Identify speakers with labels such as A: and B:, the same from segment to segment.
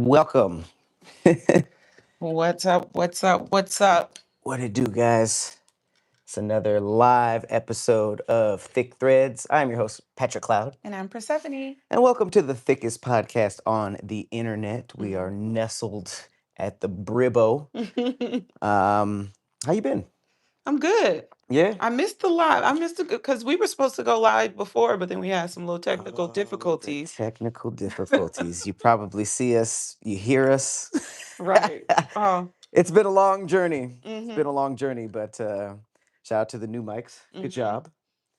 A: Welcome.
B: What's up? What's up? What's up?
A: What it do, guys? It's another live episode of Thick Threads. I'm your host, Patrick Cloud,
B: And I'm Persephone.
A: and welcome to the thickest podcast on the internet. We are
B: Mhm.
A: nestled at the Bribbo. How you been?
B: I'm good.
A: Yeah.
B: I missed the live. I missed it because we were supposed to go live before, but then we had some little technical
A: Oh, the
B: difficulties.
A: technical difficulties. You probably see us, you hear us.
B: Right. Oh.
A: It's been a long journey. It's been
B: Mm-hmm.
A: a long journey, but shout out to the new mics. Good
B: Mm-hmm.
A: job.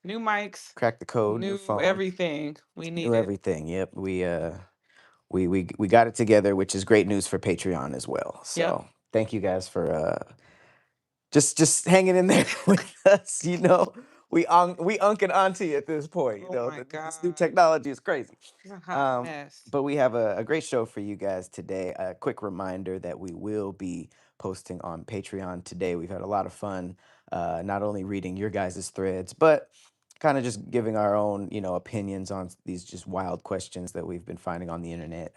B: New mics,
A: Cracked the code, new
B: new
A: phone,
B: everything we
A: new
B: needed.
A: everything. Yep. We got it together, which is great news for Patreon as well.
B: Yep.
A: So thank you guys for just hanging in there with us. We unk and auntie at this point.
B: Oh my
A: This new
B: God.
A: technology is crazy.
B: It's a hot
A: Um,
B: mess.
A: but we have a great show for you guys today. A quick reminder that we will be posting on Patreon today. We've had a lot of fun, not only reading your guys' threads, but kind of just giving our own, opinions on these just wild questions that we've been finding on the internet.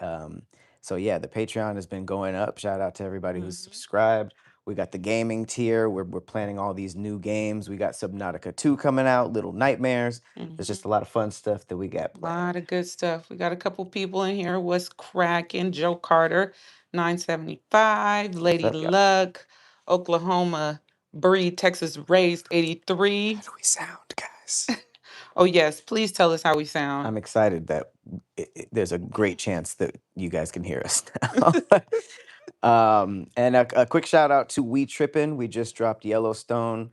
A: So yeah, the Patreon has been going up. Shout out to everybody who's
B: Mm-hmm.
A: subscribed. We got the gaming tier. We're planning all these new games. We got Subnautica 2 coming out, Little Nightmares. There's
B: Mm-hmm.
A: just a lot of fun stuff that we got
B: Lot
A: planned.
B: of good stuff. We got a couple people in here. What's cracking? Joe Carter, 975.
A: What's
B: Lady
A: up, y'all?
B: Luck, Oklahoma Breed, Texas raised,
A: How
B: 83.
A: do we sound, guys?
B: Oh, yes. Please tell us how we sound.
A: I'm excited that there's a great chance that you guys can hear us now. And a quick shout out to We Trippin'. We just dropped Yellowstone.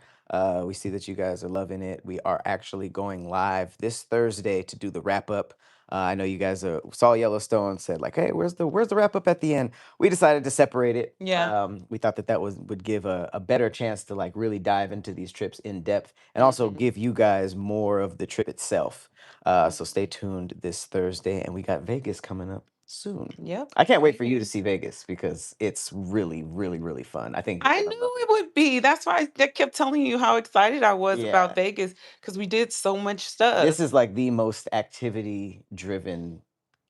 A: We see that you guys are loving it. We are actually going live this Thursday to do the wrap up. I know you guys saw Yellowstone, said like, "Hey, where's the wrap up at the end?" We decided to separate it.
B: Yeah.
A: We thought that would give a better chance to like really dive into these trips in depth, and also
B: Hmm.
A: give you guys more of the trip itself. So stay tuned this Thursday, and we got Vegas coming up soon.
B: Yep.
A: I can't wait for you to see Vegas because it's really, really, really fun. I think you're
B: I
A: gonna love
B: knew
A: it.
B: it would be. That's why I kept telling you how excited I was about
A: Yeah,
B: Vegas because we did so much
A: this
B: stuff.
A: is like the most activity driven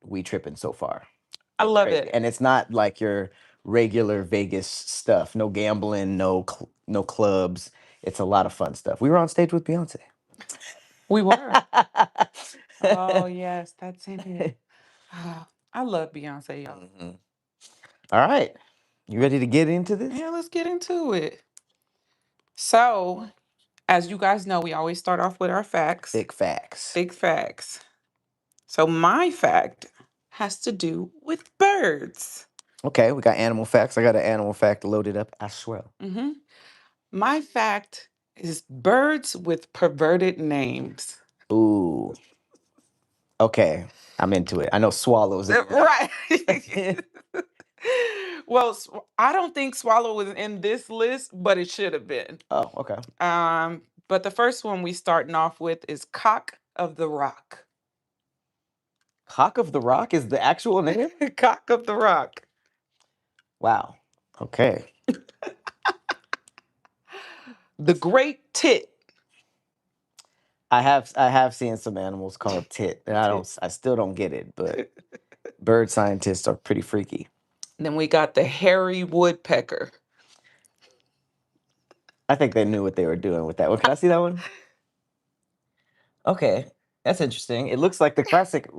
A: we tripping so far.
B: I
A: It's
B: love
A: crazy,
B: it.
A: and it's not like your regular Vegas stuff. No gambling, no clubs. It's a lot of fun stuff. We were on stage with Beyonce.
B: We were. Oh, yes. That's in it. Ah, I love Beyonce, y'all.
A: Mhm. All right, you ready to get into this?
B: Yeah, let's get into it. So, as you guys know, we always start off with our facts.
A: Thick facts.
B: Big facts. So, my fact has to do with birds.
A: Okay, we got animal facts. I got an animal fact loaded up as well.
B: Hmm. My fact is birds with perverted names.
A: Ooh. Okay, I'm into it. I know swallows in there.
B: Right. Well, I don't think swallow was in this list, but it should have been.
A: Oh, okay.
B: But the first one we starting off with is cock of the rock.
A: Cock of the Rock is the actual name?
B: Cock of the rock.
A: Wow. Okay.
B: The great tit.
A: I have seen some animals called tit, and
B: Tit.
A: I still don't get it, but bird scientists are pretty freaky.
B: Then we got the hairy woodpecker.
A: I think they knew what they were doing with that one. Can I see that one? Okay. That's interesting. It looks like the classic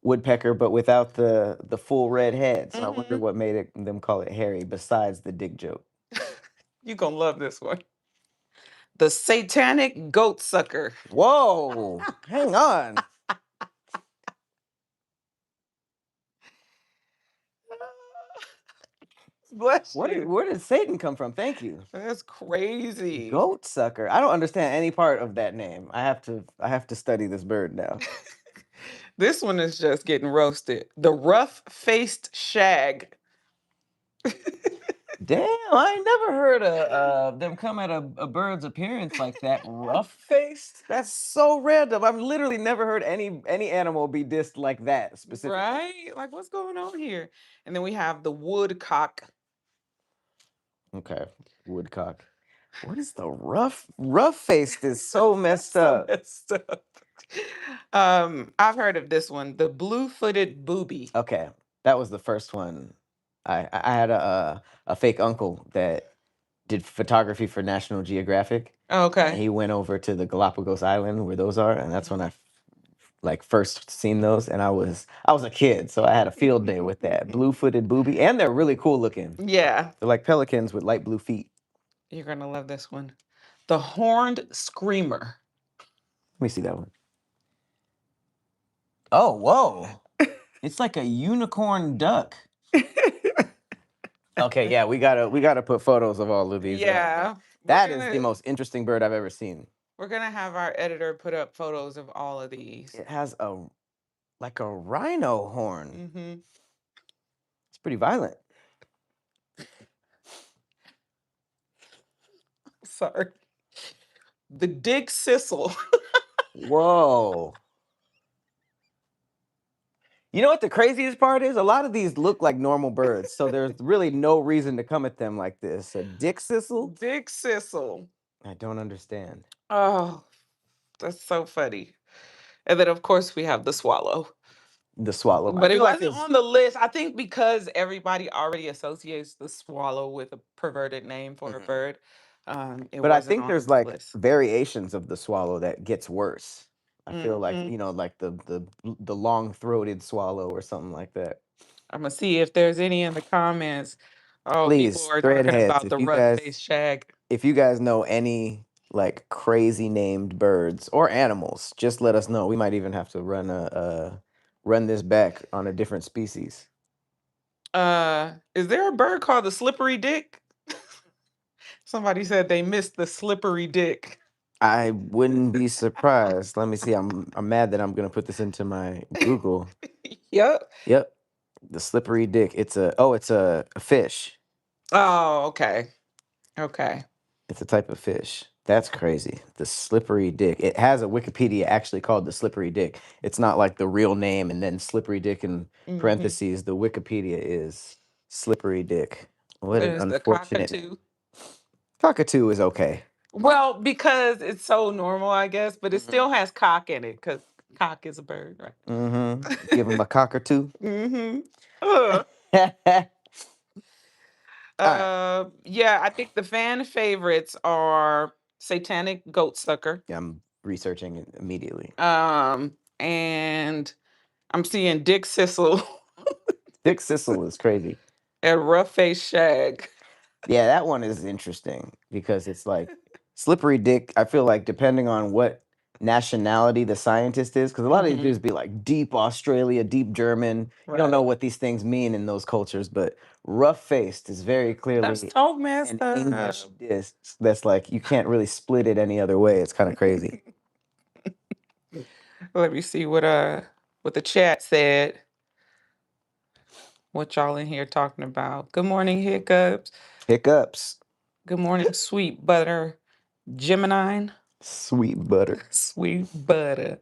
A: woodpecker, but without the full red head. So I wonder
B: Mhm.
A: what made them call it hairy besides the dick joke.
B: You gonna love this one. The satanic goat sucker.
A: Whoa, hang on.
B: Bless you.
A: Where did Satan come from? Thank you.
B: That's crazy.
A: Goat sucker. I don't understand any part of that name. I have to study this bird now.
B: This one is just getting roasted. The rough faced shag.
A: Damn, I ain't never heard of them come at a bird's appearance like that. Rough faced? That's so random. I've literally never heard any animal be dissed like that specifically.
B: Right? Like, what's going on here? And then we have the woodcock.
A: Okay. Woodcock. What is the rough faced is so
B: That's
A: messed
B: so
A: up.
B: messed up. I've heard of this one, the blue-footed booby.
A: Okay. That was the first one. I had a fake uncle that did photography for National Geographic, and
B: Okay.
A: he went over to the Galapagos Island where those are, and that's when I like first seen those, and I was a kid, so I had a field day with that blue-footed booby, and they're really cool looking.
B: Yeah,
A: They're like pelicans with light blue feet.
B: you're gonna love this one. The horned screamer.
A: Let me see that one. Oh, whoa! It's like a unicorn duck. Okay, yeah, we gotta put photos of all of these up.
B: Yeah, we're
A: That is
B: gonna
A: the most interesting bird I've ever seen.
B: we're gonna have our editor put up photos of all of these.
A: It has a like a rhino horn.
B: Mm-hmm.
A: It's pretty violent.
B: Sorry. The dig sissel.
A: Whoa. You know what the craziest part is? A lot of these look like normal birds, so there's really no reason to come at them like this. A dick sissel?
B: Dig sissel.
A: I don't understand.
B: Oh, that's so funny. And then of course we have the swallow.
A: The swallow. I
B: But it
A: feel like
B: wasn't
A: there's
B: on the list. I think because everybody already associates the swallow with a perverted name for a
A: Mhm.
B: bird, it
A: But I
B: wasn't
A: think
B: on
A: there's
B: the
A: like
B: list.
A: variations of the swallow that gets worse. I feel like,
B: Hmm.
A: like the long-throated swallow or something like that.
B: I'm gonna see if there's any in the comments. Oh, people
A: Please,
B: are talking
A: threadheads,
B: about the rough face shag.
A: if you guys know any like crazy named birds or animals, just let us know. We might even have to run this back on a different species.
B: Is there a bird called the slippery dick? Somebody said they missed the slippery dick.
A: I wouldn't be surprised. Let me see. I'm mad that I'm gonna put this into my Google.
B: Yep.
A: Yep, the slippery dick. It's a fish.
B: Oh, okay. Okay.
A: It's a type of fish. That's crazy. The slippery dick. It has a Wikipedia actually called the slippery dick. It's not like the real name and then slippery dick in
B: Hmm.
A: parentheses. The Wikipedia is slippery dick. What an
B: There's the
A: unfortunate name.
B: cockatoo.
A: Cockatoo is okay.
B: Well, because it's so normal, I guess, but it
A: Hmm.
B: still has cock in it because cock is a bird,
A: Hmm. Give him
B: right?
A: a cockatoo.
B: Hmm. Uh,
A: All right.
B: yeah, I think the fan favorites are Satanic Goat Sucker.
A: Yeah, I'm researching it immediately.
B: And I'm seeing Dick Sissel
A: Dick Sissel is crazy.
B: and Rough Face Shag.
A: Yeah, that one is interesting because it's like slippery dick. I feel like depending on what nationality the scientist is, because a lot of these
B: Hmm.
A: dudes be like deep Australia, deep German. You don't know
B: Right.
A: what these things mean in those cultures, but rough faced is very
B: That's
A: clearly
B: so messed
A: an English
B: up.
A: diss that's like you can't really split it any other way. It's kind of crazy.
B: Let me see what the chat said. What y'all in here talking about? Good morning, hiccups.
A: Hiccups,
B: Good morning, sweet butter. Gemini.
A: sweet butter.
B: Sweet butter.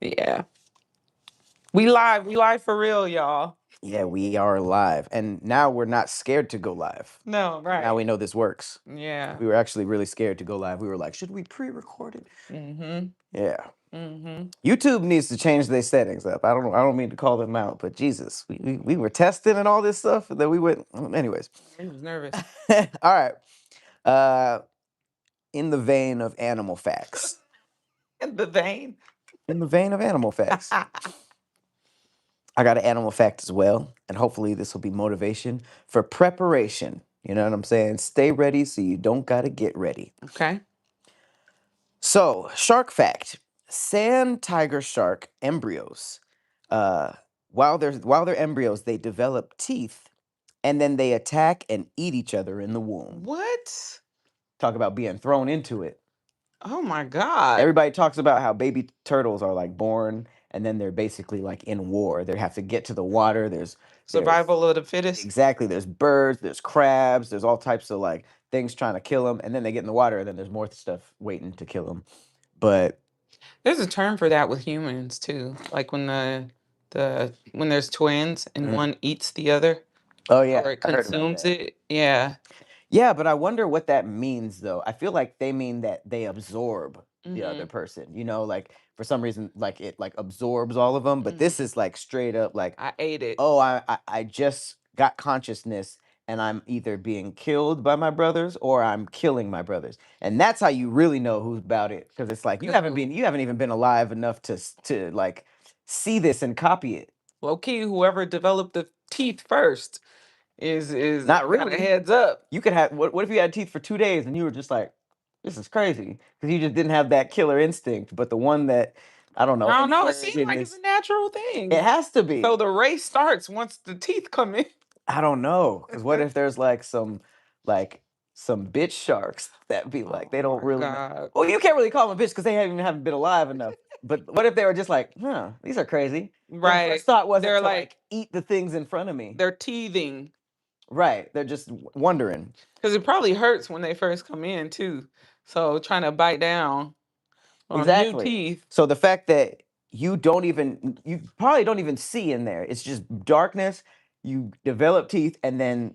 B: Yeah. We live for real, y'all.
A: Yeah, we are live, and now we're not scared to go live.
B: No,
A: Now we
B: right.
A: know this works.
B: Yeah.
A: We were actually really scared to go live. We were like, should we pre-record it?
B: Mm-hmm.
A: Yeah.
B: Mm-hmm.
A: YouTube needs to change their settings up. I don't mean to call them out, but Jesus, we were testing and all this stuff, and then we went. Anyways,
B: I was nervous.
A: all right. Uh, in the vein of animal facts.
B: In the vein.
A: In the vein of animal facts, I got an animal fact as well, and hopefully this will be motivation for preparation. You know what I'm saying? Stay ready so you don't gotta get ready.
B: Okay.
A: So, shark fact: sand tiger shark embryos. Uh, while they're embryos, they develop teeth, and then they attack and eat each other in the womb.
B: What?
A: Talk about being thrown into it.
B: Oh my God.
A: Everybody talks about how baby turtles are like born, and then they're basically like in war. They have to get to the water. There's
B: Survival of the fittest.
A: exactly there's birds, there's crabs, there's all types of like things trying to kill them, and then they get in the water, and then there's more stuff waiting to kill them. But
B: There's a term for that with humans too. Like when the when there's twins and
A: mhm.
B: one eats the other
A: Oh yeah,
B: or it
A: I heard about
B: consumes
A: that.
B: it. Yeah.
A: Yeah, but I wonder what that means though. I feel like they mean that they absorb the other
B: Hmm.
A: person. Like for some reason, like it like absorbs all of them. But this
B: Mhm.
A: is like straight up like,
B: I ate it.
A: oh, I just got consciousness and I'm either being killed by my brothers or I'm killing my brothers. And that's how you really know who's about it. Because it's like you haven't even been alive enough to like see this and copy it.
B: Low key, whoever developed the teeth first is
A: Not
B: got a
A: really.
B: heads up.
A: You could have what if you had teeth for 2 days and you were just like, this is crazy. Because you just didn't have that killer instinct. But the one that I don't know,
B: I don't know. It seems
A: inherited
B: like it's
A: is
B: a natural
A: it
B: thing.
A: has to
B: So
A: be.
B: the race starts once the teeth come in.
A: I don't know, because what if there's like some bitch sharks that be like
B: Oh
A: they don't
B: my
A: really know.
B: god!
A: Well, you can't really call them a bitch because they haven't been alive enough. But what if they were just like, huh, these are crazy. Their
B: Right?
A: first thought wasn't
B: They're
A: to
B: like
A: like eat the things in front of me.
B: they're teething
A: Right. They're just wondering.
B: because it probably hurts when they first come in too. So trying to bite down on new
A: Exactly.
B: teeth.
A: So the fact that you probably don't even see in there. It's just darkness. You develop teeth, and then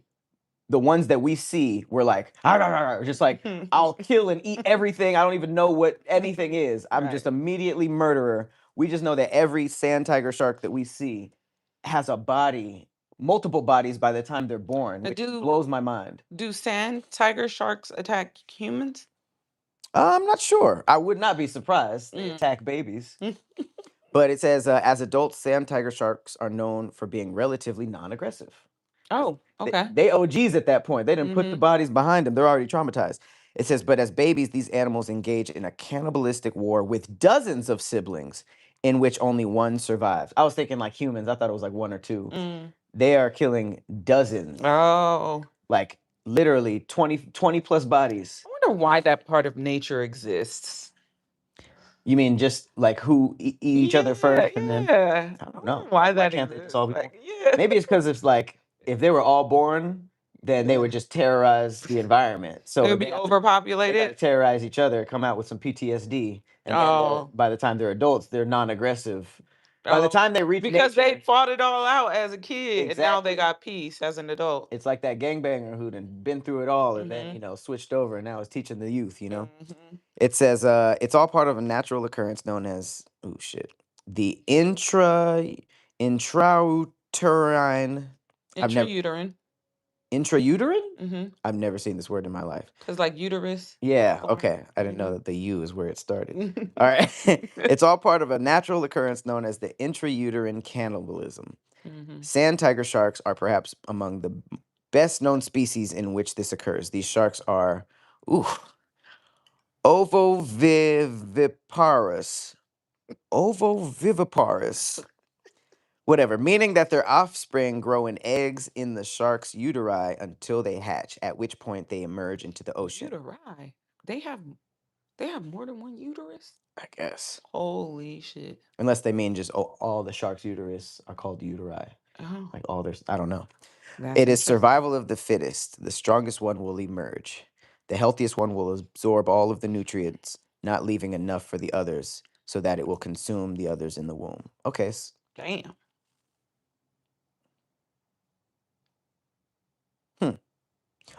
A: the ones that we see were like, "Ah, rah, rah, rah," just like, I'll kill and eat everything. I don't even know what anything is. I'm
B: Right.
A: just immediately murderer. We just know that every sand tiger shark that we see has a body, multiple bodies by the time they're born,
B: Uh,
A: which
B: Do
A: blows my mind.
B: do sand tiger sharks attack humans?
A: I'm not sure. I would not be surprised. They
B: Mm.
A: attack babies. But it says, as adults, sand tiger sharks are known for being relatively non-aggressive. 'Cause
B: Oh, okay.
A: they OGs at that point. They didn't put the
B: Mhm.
A: bodies behind them. They're already traumatized. It says, but as babies, these animals engage in a cannibalistic war with dozens of siblings in which only one survives. I was thinking like humans. I thought it was like one or two.
B: Mm.
A: They are killing dozens,
B: Oh,
A: like literally 20 plus bodies.
B: I wonder why that part of nature exists.
A: You mean just like who eat each other
B: Yeah,
A: first and then
B: yeah.
A: I
B: I
A: don't
B: wonder
A: know.
B: why
A: Why
B: that
A: can't they just
B: exists.
A: all be born?
B: Like, yeah.
A: Maybe it's because it's like if they were all born, then they would just terrorize the environment.
B: It
A: So
B: would
A: if
B: be
A: they got to
B: overpopulated.
A: terrorize each other, come out with some PTSD, and then
B: Oh,
A: by the time they're adults, they're non-aggressive. By the
B: oh,
A: time they reach
B: because they
A: nature,
B: fought it all out as a kid, and now they
A: exactly.
B: got peace as an adult.
A: It's like that gangbanger who done been through it all and then
B: Mhm.
A: switched over and now is teaching the youth.
B: Mhm.
A: It says it's all part of a natural occurrence known as oh shit. The intrauterine I've never
B: Intrauterine.
A: intrauterine?
B: Mhm.
A: I've never seen this word in my life.
B: Cause like uterus.
A: Yeah,
B: Or.
A: okay. I didn't know
B: Mhm.
A: that the U is where it started. All right. It's all part of a natural occurrence known as the intrauterine cannibalism.
B: Mhm.
A: Sand tiger sharks are perhaps among the best known species in which this occurs. These sharks are ooh, ovoviviparous. Ovoviviparous. Whatever, meaning that their offspring grow in eggs in the shark's uteri until they hatch, at which point they emerge into the ocean.
B: Uteri. They have they have more than one uterus?
A: I guess.
B: Holy shit.
A: Unless they mean just all the shark's uterus are called uteri.
B: Oh,
A: Like all their, I don't know.
B: that's
A: It is
B: interesting.
A: survival of the fittest. The strongest one will emerge. The healthiest one will absorb all of the nutrients, not leaving enough for the others, so that it will consume the others in the womb. Okay.
B: Damn.
A: Hmm.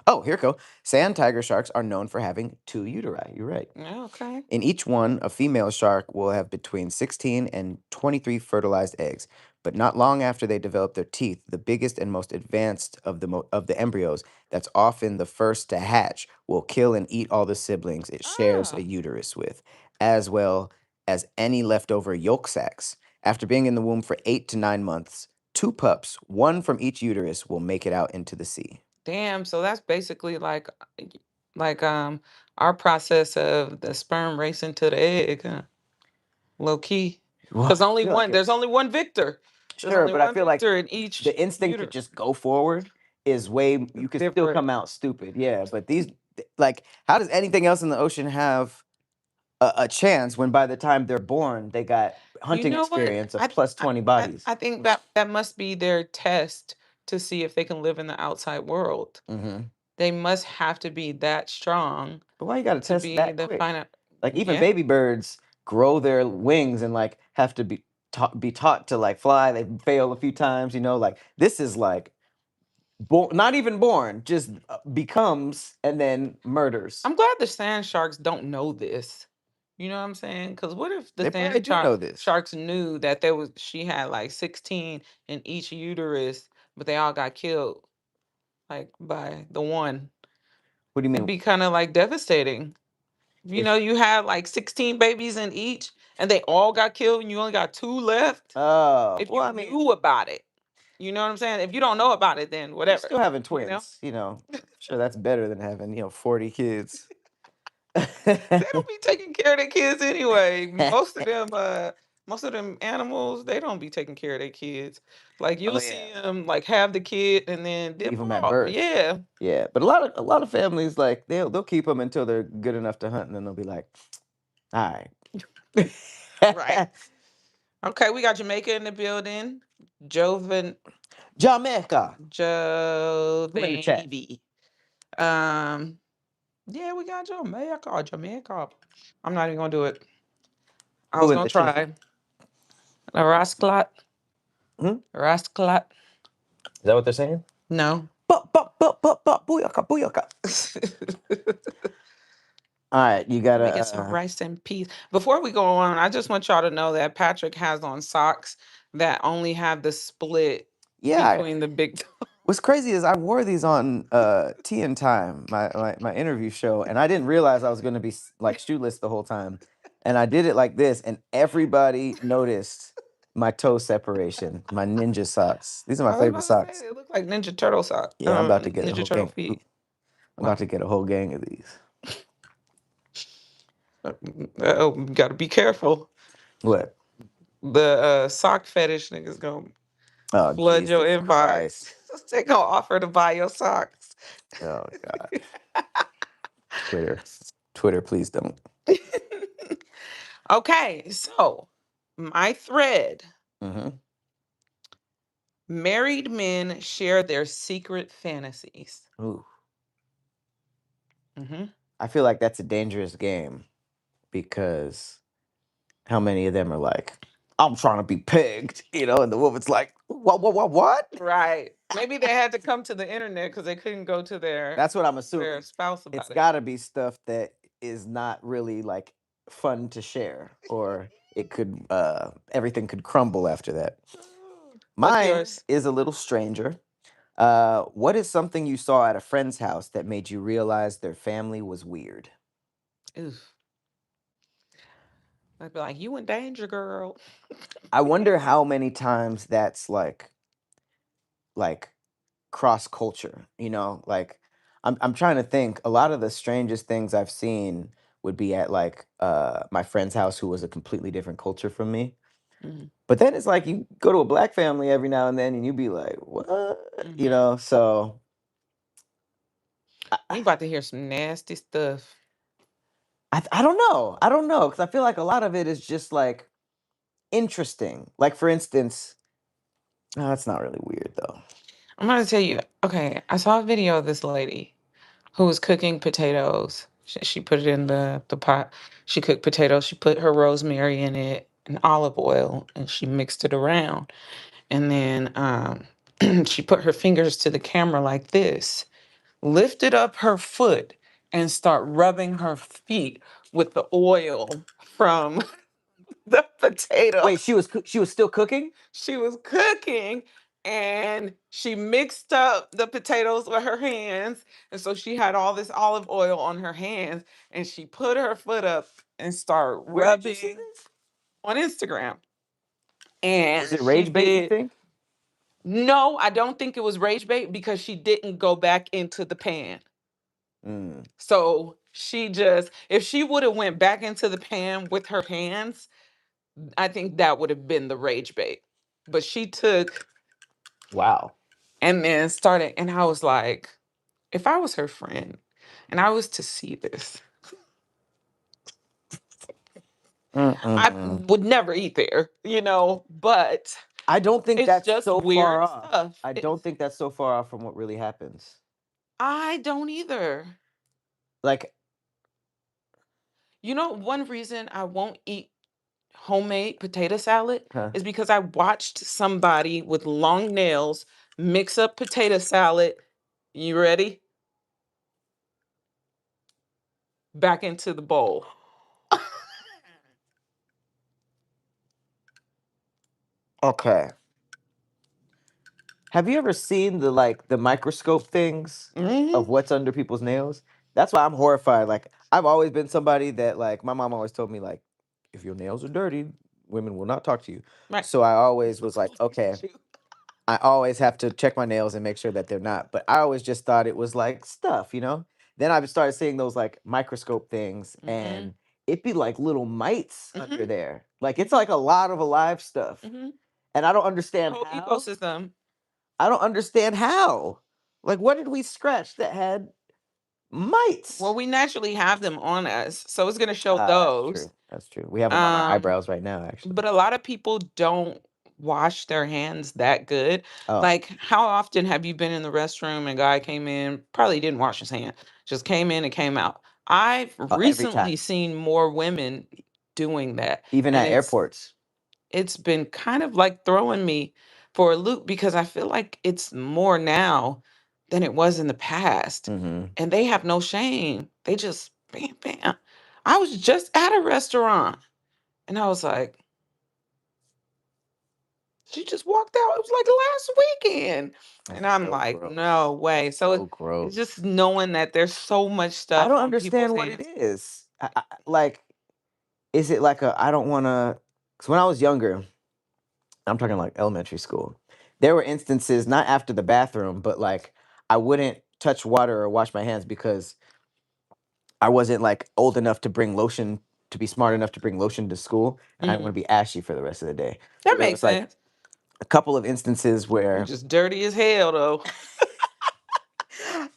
A: Oh, here we go. Sand tiger sharks are known for having two uteri. You're right.
B: Yeah, okay.
A: In each one, a female shark will have between 16 and 23 fertilized eggs. But not long after they develop their teeth, the biggest and most advanced of the embryos, that's often the first to hatch, will kill and eat all the siblings it shares a
B: Ah,
A: uterus with, as well as any leftover yolk sacs. After being in the womb for 8 to 9 months, two pups, one from each uterus, will make it out into the sea.
B: damn. So that's basically like our process of the sperm racing to the egg, huh? Low key.
A: Well,
B: Cause
A: I feel like
B: there's
A: it's
B: only one victor. There's
A: sure,
B: only
A: but I
B: one
A: feel like
B: victor in each
A: the instinct to
B: uterus.
A: just go forward is way you could still
B: Different.
A: come out stupid. Yeah, but like how does anything else in the ocean have a chance when by the time they're born they got
B: You
A: hunting
B: know what?
A: experience of plus
B: I
A: 20 bodies?
B: I think that must be their test to see if they can live in the outside world.
A: Hmm.
B: They must have to be that strong
A: But why you got to
B: to
A: test
B: be
A: that
B: the
A: quick?
B: final.
A: Like even
B: Yeah,
A: baby birds grow their wings and like have to be taught to like fly. They fail a few times, like this is like not even born, just becomes and then murders.
B: I'm glad the sand sharks don't know this. You know what I'm saying? Because what if the
A: They probably
B: sand
A: do know this.
B: sharks knew that she had like 16 in each uterus, but they all got killed like by the one?
A: What do you
B: It'd
A: mean?
B: be kind of like devastating.
A: If
B: You had like 16 babies in each, and they all got killed, and you only got two left. If
A: well,
B: you
A: I mean,
B: knew about it, you know what I'm saying? If you don't know about it, then
A: you're
B: whatever.
A: still having
B: You know,
A: twins. Sure, that's better than having 40 kids.
B: they don't be taking care of their kids anyway. Most of them animals, they don't be taking care of their kids. Like
A: Oh
B: you'll
A: yeah,
B: see them like have the kid and then
A: leave
B: dip
A: them at
B: off.
A: birth.
B: Yeah,
A: Yeah, but a lot of families like they'll keep them until they're good enough to hunt, and then they'll be like, all
B: right.
A: right,
B: Okay, we got Jamaica in the building. Jovan
A: Jamaica, who in the chat?
B: Jovanavy. Um, yeah, we got Jamaica. Jamaica. I'm not even gonna do it. I
A: Who
B: was
A: in
B: gonna
A: the chat?
B: try. A rasclat.
A: Hmm?
B: Rasclat.
A: Is that what they're saying?
B: No.
A: Booyaka, booyaka. All right, you
B: Let
A: gotta.
B: me get some rice and peas. Before we go on, I just want y'all to know that Patrick has on socks that only have the split
A: Yeah,
B: between the big toe.
A: what's crazy is I wore these on Tea and Time, my interview show, and I didn't realize I was going to be like shoeless the whole time. And I did it like this, and everybody noticed my toe separation, my ninja socks. These are my
B: I was
A: favorite
B: about to say
A: socks.
B: they look like Ninja Turtle sock.
A: Yeah, I'm about to get a
B: Ninja
A: whole
B: Turtle
A: gang.
B: feet.
A: I'm about
B: Wow.
A: to get a whole gang of these.
B: Oh, gotta be careful.
A: What?
B: The sock fetish niggas gonna
A: Oh,
B: flood your
A: Jesus
B: inbox.
A: Christ.
B: They gonna offer to buy your socks.
A: Oh God. Twitter. Twitter, please don't.
B: Okay, so my thread.
A: Hmm.
B: Married men share their secret fantasies.
A: Ooh.
B: Hmm.
A: I feel like that's a dangerous game because how many of them are like, I'm trying to be pegged, and the woman's like, what?
B: Right. Maybe they had to come to the internet because they couldn't go to
A: That's what I'm
B: their
A: assuming.
B: spouse
A: It's
B: about it.
A: got to be stuff that is not really like fun to share, or it could, everything could crumble after that.
B: What's
A: Mine
B: yours?
A: is a little stranger. What is something you saw at a friend's house that made you realize their family was weird?
B: Oof. I'd be like, you in danger, girl.
A: I wonder how many times that's like cross culture, like I'm trying to think. A lot of the strangest things I've seen would be at like my friend's house who was a completely different culture from me.
B: Hmm.
A: But then it's like you go to a black family every now and then and you be like, what?
B: Hmm.
A: So I,
B: We about to hear some nasty stuff.
A: I don't know. I don't know, because I feel like a lot of it is just like interesting. Like for instance, that's not really weird though.
B: I'm gonna tell you. Okay, I saw a video of this lady who was cooking potatoes. She put it in the pot. She cooked potatoes. She put her rosemary in it and olive oil, and she mixed it around. And then she put her fingers to the camera like this, lifted up her foot, and start rubbing her feet with the oil from the potato.
A: Wait, she was still cooking?
B: She was cooking and she mixed up the potatoes with her hands. And so she had all this olive oil on her hands and she put her foot up and started
A: Where did you see
B: rubbing
A: this?
B: on Instagram.
A: Was
B: And
A: it
B: she
A: rage bait, you
B: did.
A: think?
B: No, I don't think it was rage bait because she didn't go back into the pan.
A: Mm,
B: So she just, if she would have went back into the pan with her hands, I think that would have been the rage bait. But she took
A: wow.
B: and then started, and I was like, if I was her friend and I was to see this, I
A: Mm-mm-mm.
B: would never eat there, but
A: I don't think
B: it's
A: that's
B: just
A: so far
B: weird
A: off.
B: stuff.
A: I don't think that's so far off from what really happens.
B: I don't either.
A: Like,
B: One reason I won't eat homemade potato salad
A: huh?
B: is because I watched somebody with long nails mix up potato salad. You ready? Back into the bowl.
A: Okay. Have you ever seen the microscope things
B: Hmm.
A: of what's under people's nails? That's why I'm horrified. Like I've always been somebody that like my mom always told me like if your nails are dirty, women will not talk to you.
B: Right.
A: So I always was like, okay,
B: Look at you.
A: I always have to check my nails and make sure that they're not. But I always just thought it was like stuff, you know? Then I started seeing those like microscope things
B: Hmm.
A: and it'd be like little mites under
B: Hmm.
A: there. Like it's like a lot of alive stuff.
B: Hmm.
A: And I don't understand
B: Whole
A: how.
B: ecosystem.
A: I don't understand how. Like what did we scratch that had
B: Well,
A: mites?
B: we naturally have them on us, so it's gonna show
A: That's
B: those.
A: true. That's true. We have them on our
B: Um,
A: eyebrows right now, actually.
B: but a lot of people don't wash their hands that good.
A: Oh,
B: Like, how often have you been in the restroom and guy came in, probably didn't wash his hand, just came in and came out? I've
A: every time.
B: recently seen more women doing that,
A: Even
B: and
A: at airports.
B: it's been kind of like throwing me for a loop because I feel like it's more now than it was in the past.
A: Hmm.
B: And they have no shame. They just bam, bam. I was just at a restaurant and I was like, she just walked out. It was like last weekend. And
A: That's
B: I'm
A: so
B: like,
A: gross.
B: no way. So
A: So
B: it's
A: gross.
B: just knowing that there's so much
A: I
B: stuff
A: don't
B: on people's
A: understand what it
B: hands.
A: is. Like, is it like a I don't want to? Because when I was younger, I'm talking like elementary school, there were instances not after the bathroom, but like I wouldn't touch water or wash my hands because I wasn't like old enough to bring lotion to be smart enough to bring lotion to school, and I didn't
B: Mhm.
A: want to be ashy for the rest of the day. So
B: That
A: there
B: makes
A: was like
B: sense.
A: a couple of instances
B: You're
A: where
B: just dirty as hell though.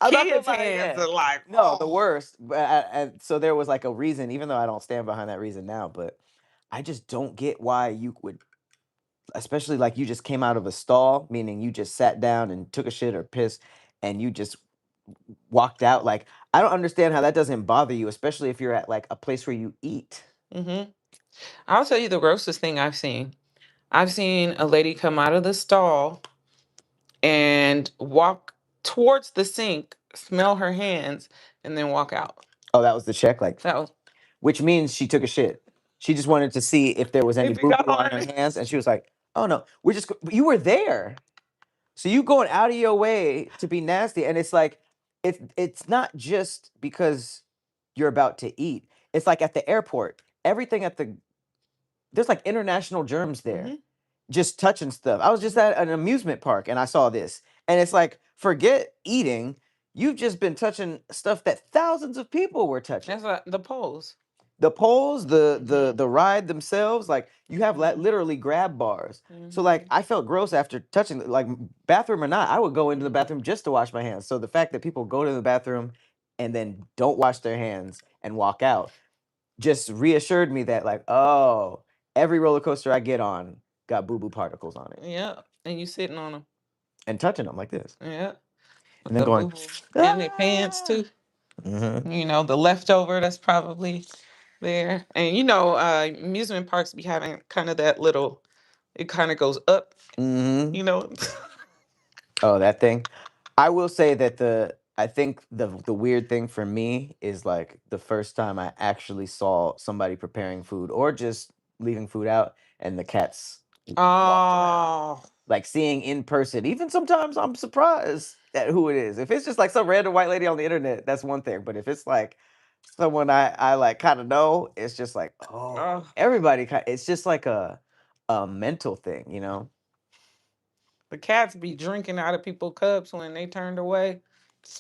A: I'm not gonna
B: Kids'
A: lie,
B: hands
A: yeah.
B: are like,
A: No, the
B: oh.
A: worst. But and so there was like a reason, even though I don't stand behind that reason now, but I just don't get why you would, especially like you just came out of a stall, meaning you just sat down and took a shit or piss, and you just walked out. Like I don't understand how that doesn't bother you, especially if you're at like a place where you eat.
B: Hmm. I'll tell you the grossest thing I've seen. I've seen a lady come out of the stall and walk towards the sink, smell her hands, and then walk out.
A: Oh, that was the check, like,
B: That was
A: which means she took a shit. She just wanted to see if there was any
B: if it
A: boo
B: got
A: boo
B: on
A: on
B: her.
A: her hands, and she was like, "Oh no, we're just you were there." So you going out of your way to be nasty, and it's like it's not just because you're about to eat. It's like at the airport, everything at the there's like international germs there,
B: Hmm.
A: just touching stuff. I was just
B: Hmm.
A: at an amusement park and I saw this, and it's like forget eating. You've just been touching stuff that thousands of people were touching.
B: That's the pose.
A: The poles,
B: Hmm.
A: the ride themselves, like you have
B: Hmm.
A: literally grab bars. So like
B: Hmm.
A: I felt gross after touching like bathroom or not, I would go into the
B: Hmm.
A: bathroom just to wash my hands. So the fact that people go to the bathroom and then don't wash their hands and walk out just reassured me that like, oh, every roller coaster I get on got boo boo particles on it.
B: Yeah, and you sitting on them.
A: And touching them like this.
B: Yeah,
A: And
B: with
A: then
B: the
A: going,
B: boo boo and their pants
A: ah.
B: too.
A: Hmm.
B: You know, the leftover that's probably there. And you know, amusement parks be having kind of that little. It kind of goes up.
A: Hmm.
B: You know.
A: Oh, that thing. I will say that I think the weird thing for me is like the first time I actually saw somebody preparing food or just leaving food out and the cats walked around.
B: Oh.
A: Like seeing in person. Even sometimes I'm surprised at who it is. If it's just like some random white lady on the internet, that's one thing. But if it's like someone I like kind of know, it's just like, oh,
B: Oh.
A: everybody it's just like a mental thing, you know?
B: The cats be drinking out of people's cups when they turned away.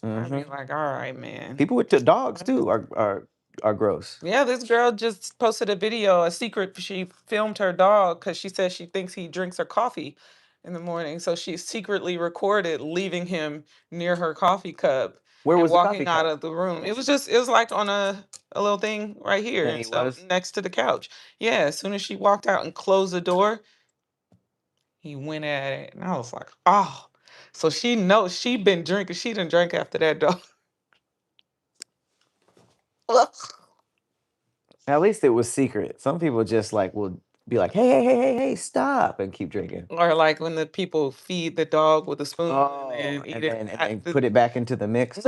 B: I'd be
A: Hmm.
B: like, all right, man.
A: People with the dogs too are gross.
B: Yeah, this girl just posted a video, a secret. She filmed her dog because she says she thinks he drinks her coffee in the morning. So she secretly recorded leaving him near her coffee cup
A: Where
B: and
A: was the coffee
B: walking out
A: cup?
B: of the room. It was like on a little thing right here.
A: And
B: And
A: he
B: so
A: was.
B: next to the couch. Yeah, as soon as she walked out and closed the door, he went at it. And I was like, oh. So she knows she been drinking. She didn't drink after that dog.
A: At least it was secret. Some people just like will be like, hey, hey, hey, hey, hey, stop and keep drinking.
B: Or like when the people feed the dog with a spoon
A: Oh,
B: and eat it.
A: and then put it back into the mix.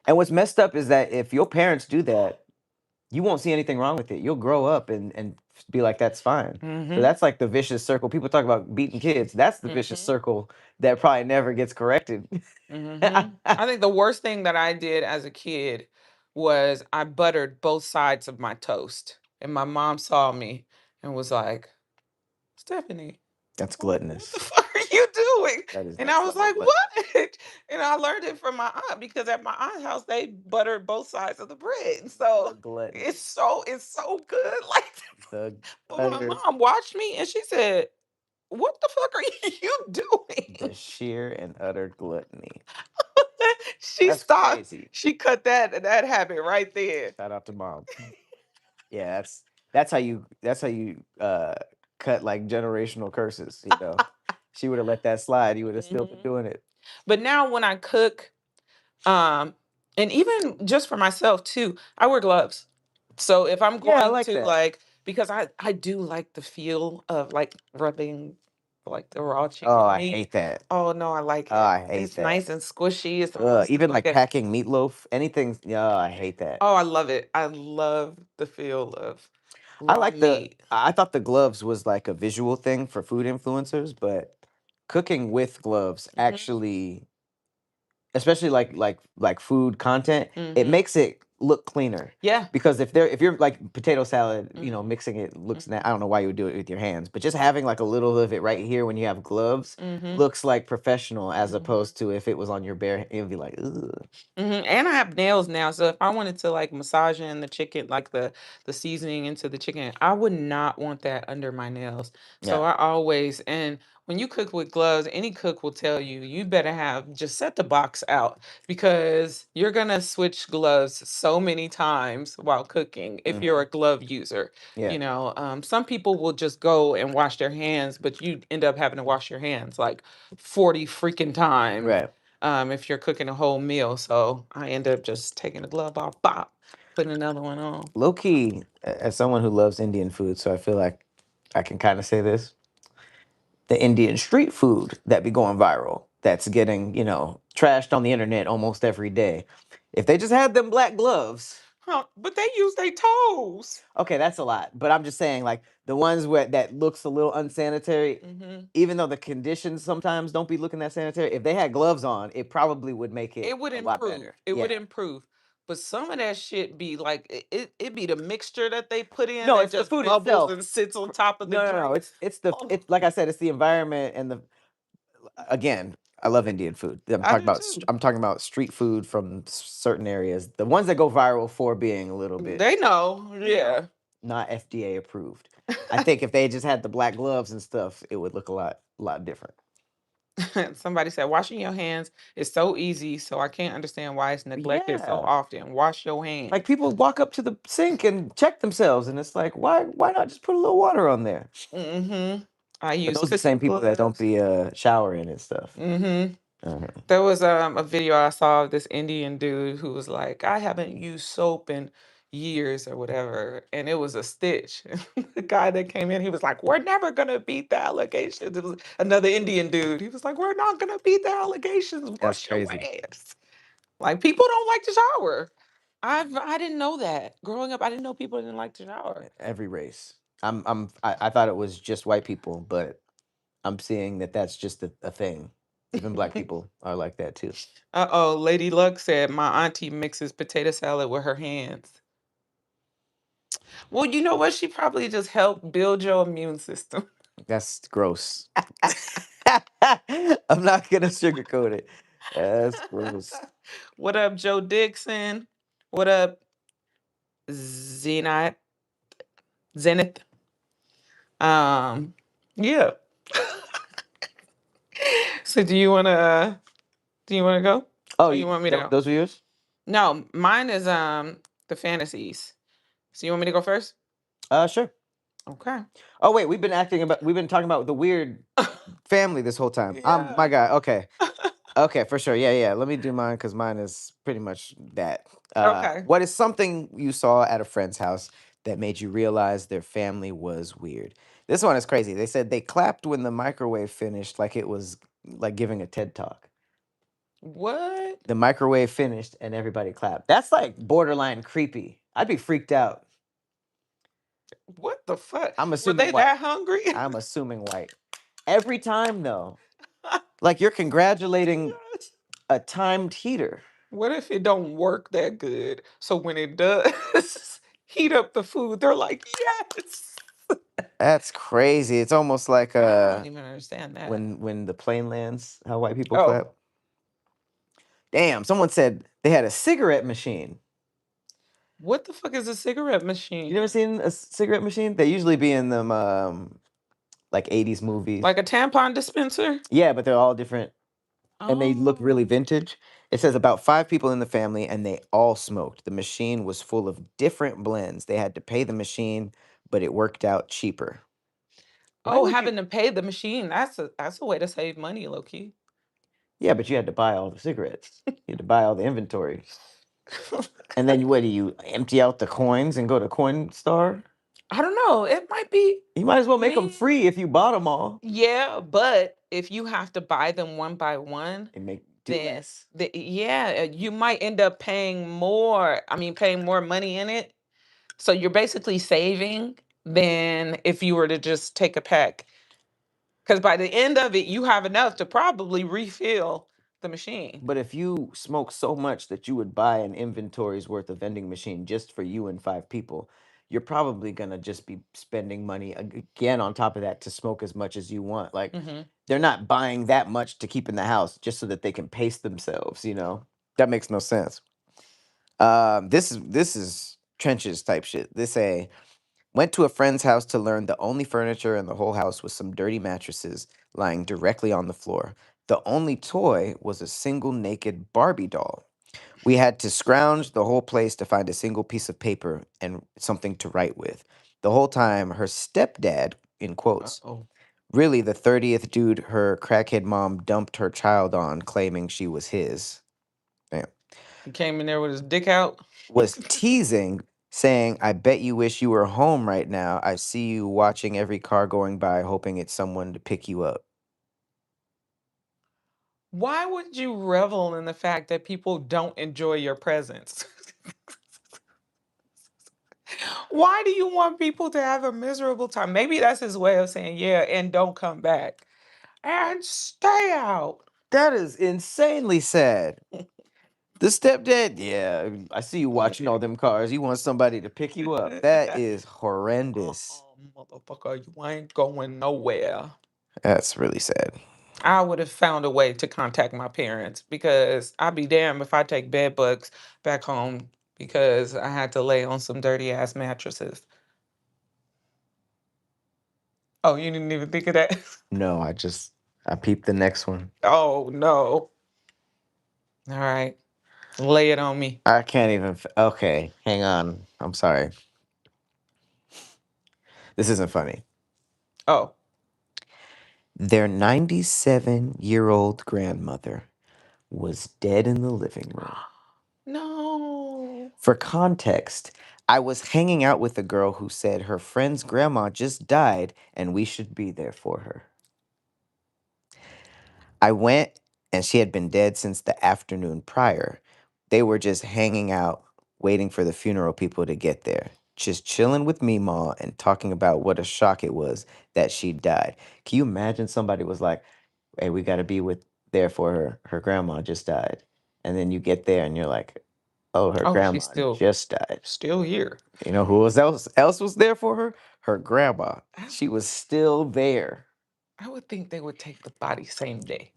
A: And what's messed up is that if your parents do that, you won't see anything wrong with it. You'll grow up and be like, that's fine. So
B: Mhm.
A: that's like the vicious circle. People talk about beating kids. That's the vicious
B: Mhm.
A: circle that probably never gets corrected.
B: I think the worst thing that I did as a kid was I buttered both sides of my toast. And my mom saw me and was like, Stephanie,
A: That's
B: what the
A: gluttonous.
B: fuck are you doing?
A: That is
B: And I
A: next
B: was
A: level
B: like,
A: gluttony.
B: what? And I learned it from my aunt because at my aunt's house they buttered both sides of the bread. So
A: The gluttony.
B: it's so good. Like,
A: The
B: but my
A: utter,
B: mom watched me and she said, what the fuck are you
A: the
B: doing?
A: sheer and utter gluttony.
B: She
A: That's
B: stopped.
A: crazy.
B: She cut that habit right there.
A: Shout out to mom. Yeah, that's how you cut like generational curses, you know. She would have let that slide, you would have still been
B: Mhm.
A: doing it.
B: But now when I cook, um, and even just for myself too, I wear gloves. So if I'm
A: Yeah, I
B: going
A: like
B: to
A: that.
B: like, because I do like the feel of like rubbing like the raw
A: Oh,
B: chicken
A: I
B: meat.
A: hate that.
B: Oh no, I like
A: Oh,
B: it.
A: I hate
B: It's
A: that.
B: nice and squishy. It's almost
A: Even
B: like
A: like
B: a,
A: packing meatloaf, anything. Yeah, I hate that.
B: oh, I love it. I love the feel of
A: I
B: raw
A: like the.
B: meat.
A: I thought the gloves was like a visual thing for food influencers, but cooking with gloves
B: Hmm.
A: actually, especially like food content, it
B: Hmm.
A: makes it look cleaner.
B: Yeah.
A: Because if you're like potato salad, you know,
B: Hmm.
A: mixing it looks
B: Hmm.
A: I don't know why you would do it with your hands, but just having like a little of it right here when you have gloves
B: Hmm.
A: looks like professional as
B: Hmm.
A: opposed to if it was on your bare, it would be like, ugh.
B: And I have nails now, so if I wanted to like massage in the chicken, like the seasoning into the chicken, I would not want that under my nails. So
A: Yeah.
B: I always, and when you cook with gloves, any cook will tell you you better have just set the box out because you're gonna switch gloves so many times while cooking if you're
A: Hmm.
B: a glove user.
A: Yeah.
B: Some people will just go and wash their hands, but you end up having to wash your hands like 40 freaking times
A: Right.
B: if you're cooking a whole meal. So I end up just taking the glove off, bop, putting another one on.
A: Low key, as someone who loves Indian food, so I feel like I can kind of say this. The Indian street food that be going viral, that's getting, trashed on the internet almost every day. If they just had them black gloves,
B: Huh, but they use their toes.
A: okay, that's a lot. But I'm just saying, like the ones where that looks a little unsanitary,
B: Hmm.
A: even though the conditions sometimes don't be looking that sanitary, if they had gloves on, it probably would make it
B: It would
A: a lot
B: improve.
A: better.
B: It would
A: Yeah.
B: improve. But some of that shit be like it be the mixture that they put in
A: No,
B: that
A: it's the
B: just
A: food
B: bubbles
A: itself.
B: and sits on top of the
A: No, no, no.
B: grill.
A: It's like I said, it's the environment and the again, I love Indian food.
B: I do too.
A: I'm talking about street food from certain areas. The ones that go viral for being a little bit,
B: They know,
A: you know,
B: yeah.
A: not FDA approved. I think if they just had the black gloves and stuff, it would look a lot different.
B: Somebody said washing your hands is so easy, so I can't understand why it's neglected so
A: Yeah.
B: often. Wash your
A: Like
B: hands.
A: people walk up to the sink and check themselves, and it's like, why not just put a little water on there?
B: Hmm. I
A: But
B: use
A: those are the same
B: cooking
A: people that don't
B: gloves.
A: be showering and stuff.
B: Hmm.
A: Uh-huh.
B: There was a video I saw of this Indian dude who was like, I haven't used soap in years or whatever. And it was a stitch. The guy that came in, he was like, we're never gonna beat the allegations. It was another Indian dude. He was like, we're not gonna beat the allegations.
A: That's
B: Wash your
A: crazy.
B: hands. Like people don't like to shower. I didn't know that. Growing up, I didn't know people didn't like to shower.
A: Every race. I thought it was just white people, but I'm seeing that that's just a thing. Even black people are like that too.
B: Uh-oh, Lady Luck said my auntie mixes potato salad with her hands. Well, you know what? She probably just helped build your immune system.
A: That's gross. I'm not gonna sugarcoat it. That's gross.
B: What up, Joe Dixon? What up, Zenith? Zenith? Um, yeah. So do you wanna go?
A: Oh,
B: Or you want me to go?
A: those are yours?
B: No, mine is the fantasies. So you want me to go first?
A: Sure.
B: Okay.
A: Oh wait, we've been talking about the weird family this whole time. My
B: Yeah.
A: God. Okay. Okay, for sure. Yeah, yeah. Let me do mine because mine is pretty much that.
B: Okay.
A: What is something you saw at a friend's house that made you realize their family was weird? This one is crazy. They said they clapped when the microwave finished, like it was like giving a TED talk.
B: What?
A: The microwave finished and everybody clapped. That's like borderline creepy. I'd be freaked out.
B: What the fuck?
A: I'm
B: Were
A: assuming
B: they
A: white.
B: that hungry?
A: I'm assuming white. Every time though, like you're congratulating
B: Yes.
A: a timed heater.
B: What if it don't work that good? So when it does heat up the food, they're like, yes.
A: That's crazy. It's almost like
B: I don't even understand that.
A: when the plane lands, how white people
B: Oh,
A: clap. Damn, someone said they had a cigarette machine.
B: what the fuck is a cigarette
A: You
B: machine?
A: never seen a cigarette machine? They usually be in them like 80s movies.
B: Like a tampon dispenser?
A: Yeah, but they're all different and they look really
B: Oh.
A: vintage. It says about 5 people in the family and they all smoked. The machine was full of different blends. They had to pay the machine, but it worked out cheaper. Why
B: Oh,
A: would you?
B: having to pay the machine. That's a way to save money, low key.
A: Yeah, but you had to buy all the cigarettes. You had to buy all the inventory. And then what do you empty out the coins and go to Coinstar?
B: I don't know. It might be.
A: You might as well
B: I
A: make them
B: mean,
A: free if you bought them all
B: yeah, but if you have to buy them one by one,
A: and make do
B: then
A: less.
B: yeah, you might end up paying more. I mean, paying more money in it. So you're basically saving than if you were to just take a pack. Because by the end of it, you have enough to probably refill the machine.
A: But if you smoke so much that you would buy an inventory's worth of vending machine just for you and 5 people, you're probably gonna just be spending money again on top of that to smoke as much as you want. Like
B: Hmm.
A: they're not buying that much to keep in the house just so that they can pace themselves, you know? That makes no sense. This is trenches type shit. This a went to a friend's house to learn the only furniture in the whole house was some dirty mattresses lying directly on the floor. The only toy was a single naked Barbie doll. We had to scrounge the whole place to find a single piece of paper and something to write with. The whole time, her stepdad, in quotes,
B: Uh-oh.
A: really the 30th dude her crackhead mom dumped her child on, claiming she was his. Damn.
B: He came in there with his dick out.
A: Was teasing, saying, I bet you wish you were home right now. I see you watching every car going by, hoping it's someone to pick you up.
B: Why would you revel in the fact that people don't enjoy your presence? Why do you want people to have a miserable time? Maybe that's his way of saying, yeah, and don't come back. And stay out.
A: That is insanely sad. The stepdad, yeah, I see you watching all them cars. You want somebody to pick you up. That is horrendous.
B: Motherfucker, you ain't going nowhere.
A: That's really sad.
B: I would have found a way to contact my parents because I'd be damned if I take bed bugs back home because I had to lay on some dirty ass mattresses. Oh, you didn't even think of that?
A: No, I peeped the next one.
B: Oh, no. All right. Lay it on me.
A: I can't even. Okay, hang on. I'm sorry. This isn't funny.
B: Oh,
A: Their 97-year-old grandmother was dead in the living room.
B: no.
A: For context, I was hanging out with a girl who said her friend's grandma just died and we should be there for her. I went and she had been dead since the afternoon prior. They were just hanging out, waiting for the funeral people to get there. Just chilling with Meemaw and talking about what a shock it was that she died. Can you imagine somebody was like, hey, we gotta be with there for her. Her grandma just died. And then you get there and you're like, oh, her
B: Oh, she's
A: grandma
B: still
A: just died.
B: still here.
A: You know who else was there for her? Her grandma.
B: I,
A: She was still there.
B: I would think they would take the body same day.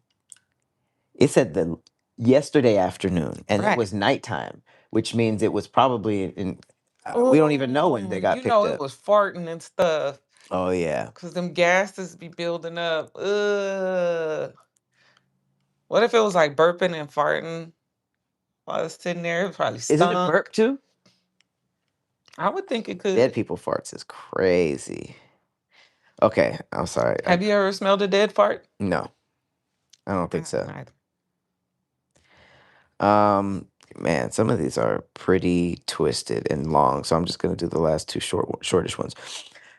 A: It said the yesterday afternoon, and it
B: Right.
A: was nighttime, which means it was probably in. We don't even know when
B: Oh,
A: they got picked
B: it
A: up.
B: was farting and stuff.
A: Oh yeah,
B: Cause them gases be building up. Ugh. What if it was like burping and farting while it's sitting there? It probably
A: isn't it
B: stunk.
A: burp too?
B: I would think it
A: Dead
B: could.
A: people farts is crazy. Okay, I'm sorry.
B: Have you ever smelled a dead fart?
A: No, I don't
B: I
A: think
B: haven't
A: so.
B: either.
A: Um, man, some of these are pretty twisted and long, so I'm just gonna do the last two shortish ones.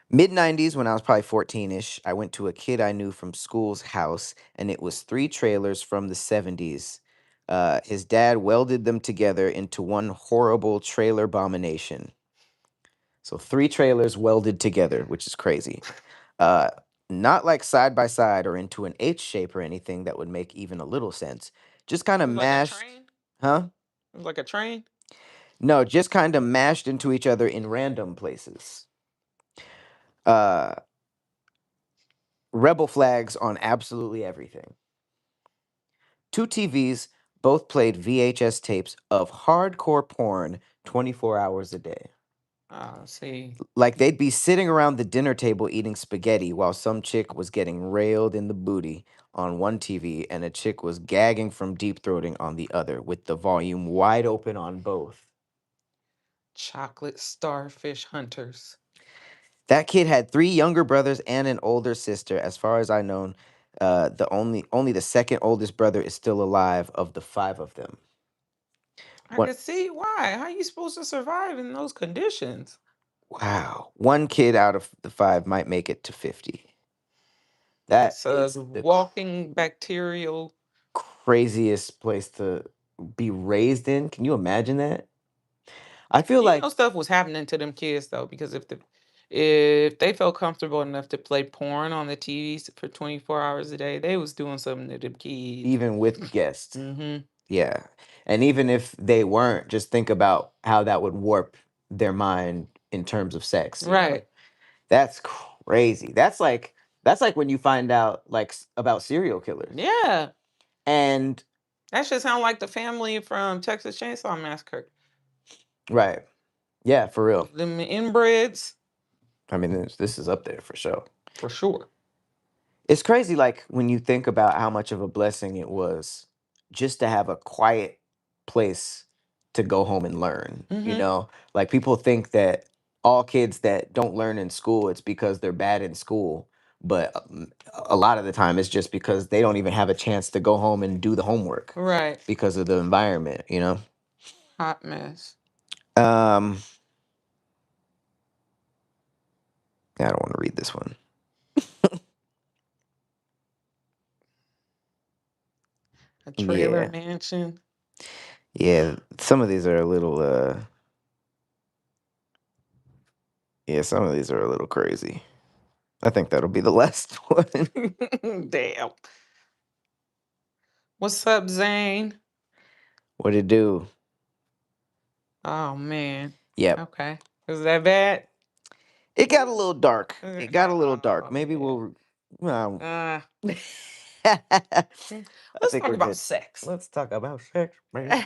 A: Mid 90s, when I was probably 14ish, I went to a kid I knew from school's house, and it was 3 trailers from the 70s. His dad welded them together into one horrible trailer abomination. So three trailers welded together, which is crazy. Uh, Not like side by side or into an H shape or anything that would make even a little sense. Just kind
B: It
A: of
B: was like a
A: mashed,
B: train.
A: huh?
B: It was like a train.
A: No, just kind of mashed into each other in random places. Uh, Rebel flags on absolutely everything. Two TVs both played VHS tapes of hardcore porn 24 hours a day.
B: See.
A: Like they'd be sitting around the dinner table eating spaghetti while some chick was getting railed in the booty on one TV and a chick was gagging from deep throating on the other with the volume wide open on both.
B: Chocolate starfish hunters.
A: That kid had three younger brothers and an older sister. As far as I know, the only the second oldest brother is still alive of the five of them.
B: I
A: What?
B: could see why. How you supposed to survive in those conditions?
A: Wow. One kid out of the five might make it to 50. That
B: It's a
A: is the
B: walking bacterial.
A: craziest place to be raised in. Can you imagine that? I feel
B: You know,
A: like
B: stuff was happening to them kids though, because if they felt comfortable enough to play porn on the TVs for 24 hours a day, they was doing something to them kids.
A: even with guests,
B: Mm-hmm.
A: yeah. And even if they weren't, just think about how that would warp their mind in terms of sex, you know?
B: Right.
A: That's crazy. That's like when you find out like about serial killers.
B: Yeah.
A: And
B: That should sound like the family from Texas Chainsaw Massacre.
A: right. Yeah, for real.
B: Them inbreds,
A: I mean, this is up there for sure.
B: for sure.
A: It's crazy, like when you think about how much of a blessing it was just to have a quiet place to go home and learn. You
B: Mm-hmm.
A: know, like people think that all kids that don't learn in school, it's because they're bad in school. But a lot of the time, it's just because they don't even have a chance to go home and do the homework
B: Right.
A: because of the environment, you know?
B: Hot mess.
A: Um, I don't want to read this one.
B: A trailer
A: Yeah.
B: mansion.
A: Yeah. Some of these are a little, yeah, some of these are a little crazy. I think that'll be the last one.
B: Damn. What's up, Zane?
A: What it do?
B: Oh man.
A: Yep.
B: Okay. Is that bad?
A: It got a little dark. It got a little dark.
B: Oh
A: Maybe
B: man.
A: we'll. Well,
B: Uh,
A: I
B: let's
A: think
B: talk
A: we're
B: about
A: good.
B: sex.
A: Let's talk about sex, baby.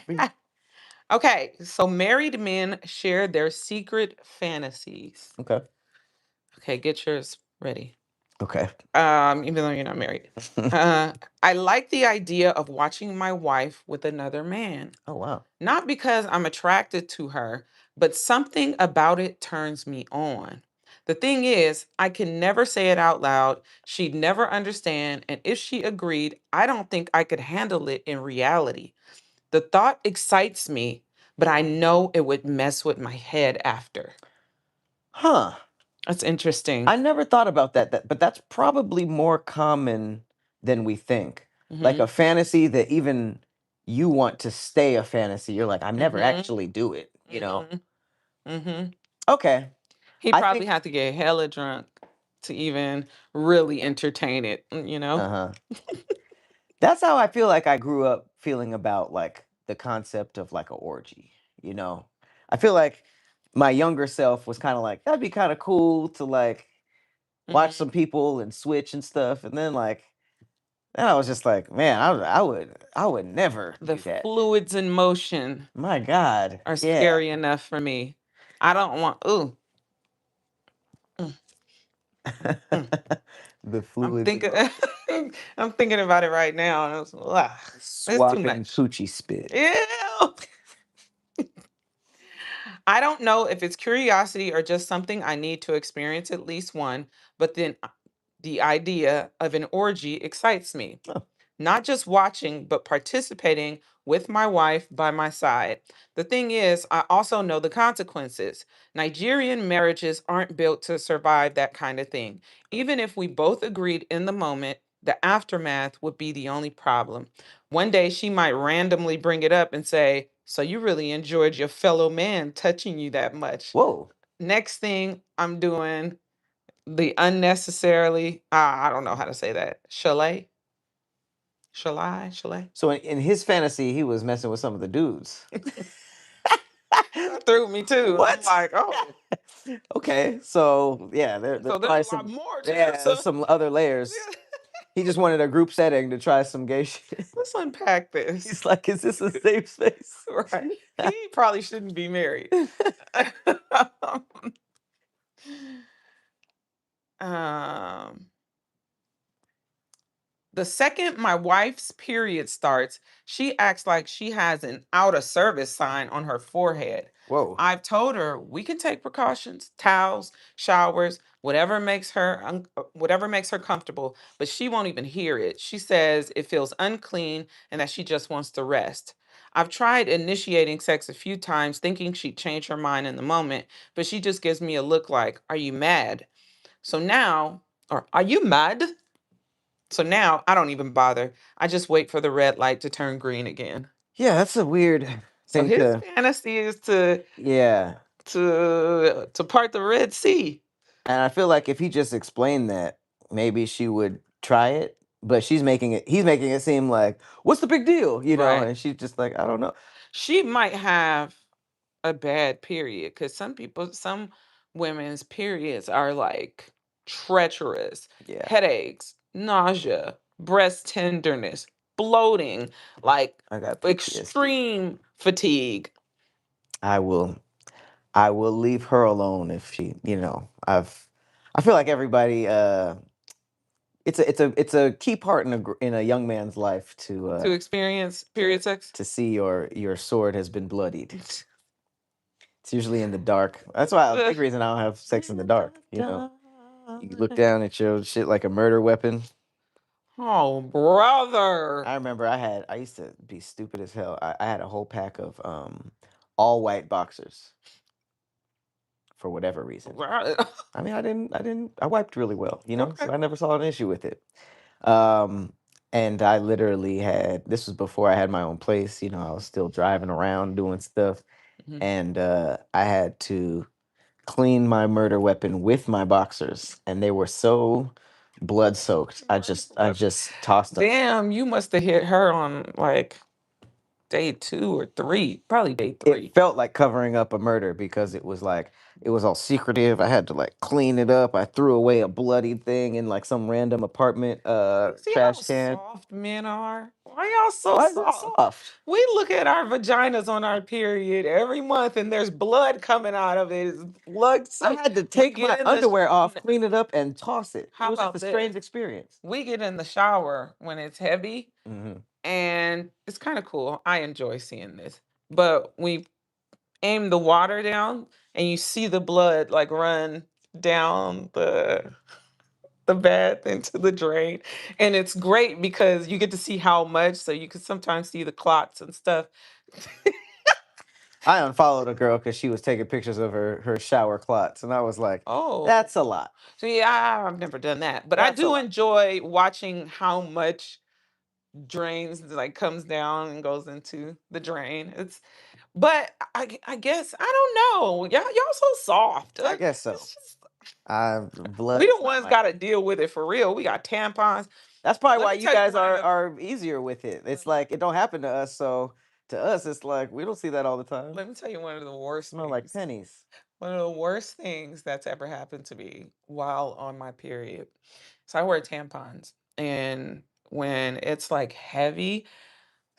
B: Okay, so married men share their secret fantasies.
A: Okay.
B: Okay, get yours ready.
A: Okay.
B: Even though you're not married. Uh, I like the idea of watching my wife with another man.
A: Oh wow.
B: Not because I'm attracted to her, but something about it turns me on. The thing is, I can never say it out loud. She'd never understand. And if she agreed, I don't think I could handle it in reality. The thought excites me, but I know it would mess with my head after.
A: Huh.
B: That's interesting.
A: I never thought about that. But that's probably more common than we think. Like
B: Mm-hmm.
A: a fantasy that even you want to stay a fantasy. You're like, I never
B: Mm-hmm.
A: actually do it. You know.
B: Mm-hmm. Mm-hmm.
A: Okay.
B: He
A: I
B: probably
A: think.
B: had to get hella drunk to even really entertain it,
A: Uh huh. That's how I feel like I grew up feeling about like the concept of like a orgy, you know. I feel like my younger self was kind of like that'd be kind of cool to like watch
B: Mhm.
A: some people and switch and stuff, and then I was just like, man, I would never
B: The
A: do that.
B: fluids in motion
A: My God,
B: are
A: yeah.
B: scary enough for me. I don't want. Ooh, mm, mm.
A: The
B: I'm
A: fluids in
B: thinking.
A: motion,
B: I'm thinking about it right now, and that's too
A: swapping
B: much.
A: coochie spit.
B: Ew. I don't know if it's curiosity or just something I need to experience at least one, but then the idea of an orgy excites me.
A: Oh,
B: Not just watching, but participating with my wife by my side. The thing is, I also know the consequences. Nigerian marriages aren't built to survive that kind of thing. Even if we both agreed in the moment, the aftermath would be the only problem. One day she might randomly bring it up and say, "So you really enjoyed your fellow man touching you that much?"
A: whoa.
B: Next thing I'm doing the unnecessarily, I don't know how to say that. Chalet.
A: So in his fantasy, he was messing with some of the dudes.
B: That threw me too. I'm
A: What?
B: like, oh,
A: Okay, so yeah, there's
B: so there's
A: probably
B: a lot
A: some,
B: more to
A: yeah,
B: this.
A: there's some other layers.
B: Yeah.
A: He just wanted a group setting to try some gay shit.
B: Let's unpack this.
A: He's like, is this a safe space?
B: Right. He probably shouldn't be married. um, The second my wife's period starts, she acts like she has an out of service sign on her forehead.
A: Whoa.
B: I've told her we can take precautions, towels, showers, whatever makes her comfortable, but she won't even hear it. She says it feels unclean and that she just wants to rest. I've tried initiating sex a few times thinking she'd change her mind in the moment, but she just gives me a look like, "Are you mad?" So now, or "Are you mad?" So now I don't even bother. I just wait for the red light to turn green again.
A: Yeah, that's a weird
B: So
A: thing
B: his
A: to.
B: fantasy is to
A: Yeah,
B: part the Red Sea.
A: and I feel like if he just explained that, maybe she would try it. But he's making it seem like, what's the big deal, you know?
B: Right.
A: And she's just like, I don't know.
B: She might have a bad period because some women's periods are like treacherous,
A: Yeah,
B: headaches, nausea, breast tenderness, bloating, like
A: I got PTSD.
B: extreme fatigue.
A: I will, I will leave her alone if she, I feel like everybody, it's a key part in a young man's life
B: To experience period sex?
A: to see your sword has been bloodied. It's usually in the dark. That's why a
B: Ugh.
A: big reason I don't have sex in the dark. You look down at your shit like a murder weapon.
B: Oh, brother.
A: I remember I used to be stupid as hell. I had a whole pack of all white boxers for whatever reason.
B: Right.
A: I mean, I wiped really well,
B: Okay.
A: so I never saw an issue with it. Um, and I literally this was before I had my own place, I was still driving around doing stuff,
B: Mhm.
A: and I had to clean my murder weapon with my boxers, and they were so blood soaked. I just tossed them.
B: Damn, you must have hit her on like day 2 or 3, probably day
A: It
B: 3.
A: felt like covering up a murder because it was like it was all secretive. I had to like clean it up. I threw away a bloody thing in like some random apartment
B: You see how
A: trash can.
B: soft men are? Why y'all so
A: Why is it
B: soft?
A: soft?
B: We look at our vaginas on our period every month and there's blood coming out of it. It's blood
A: I
B: soaked.
A: had to
B: We
A: take
B: get
A: my
B: in the
A: underwear off,
B: n-
A: clean it up, and toss it. It
B: How
A: was just a
B: about this?
A: strange experience.
B: We get in the shower when it's heavy
A: Hmm.
B: and it's kind of cool. I enjoy seeing this. But we aim the water down and you see the blood like run down the bath into the drain. And it's great because you get to see how much, so you can sometimes see the clots and stuff.
A: I unfollowed a girl because she was taking pictures of her shower clots, and I was like,
B: Oh,
A: "That's a lot.
B: so yeah, I've never done that, but I
A: That's a
B: do
A: lot."
B: enjoy watching how much drains like comes down and goes into the drain. But I guess I don't know. Y'all so soft.
A: I guess so.
B: It's just
A: Blood
B: we
A: is
B: the
A: not
B: ones
A: my
B: got to
A: thing.
B: deal with it for real. We got tampons.
A: That's probably
B: Let
A: why
B: me
A: you
B: tell you
A: guys
B: one of the
A: are easier with it. It's like it don't happen to us, so to us it's like we don't see that all the time.
B: let me tell you one of the worst
A: Smell like
B: things.
A: pennies.
B: One of the worst things that's ever happened to me while on my period. So I wear tampons, and when it's like heavy,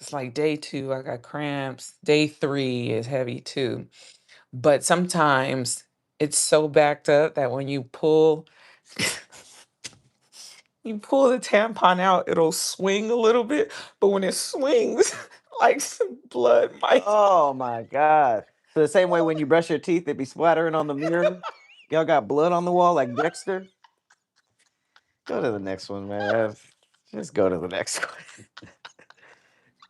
B: it's like day 2, I got cramps. Day 3 is heavy too. But sometimes it's so backed up that when you pull the tampon out, it'll swing a little bit. But when it swings, like some blood might.
A: Oh my god. So the same way when you brush your teeth, they be splattering on the mirror. Y'all got blood on the wall like Dexter. Go to the next one, man. Just go to the next one.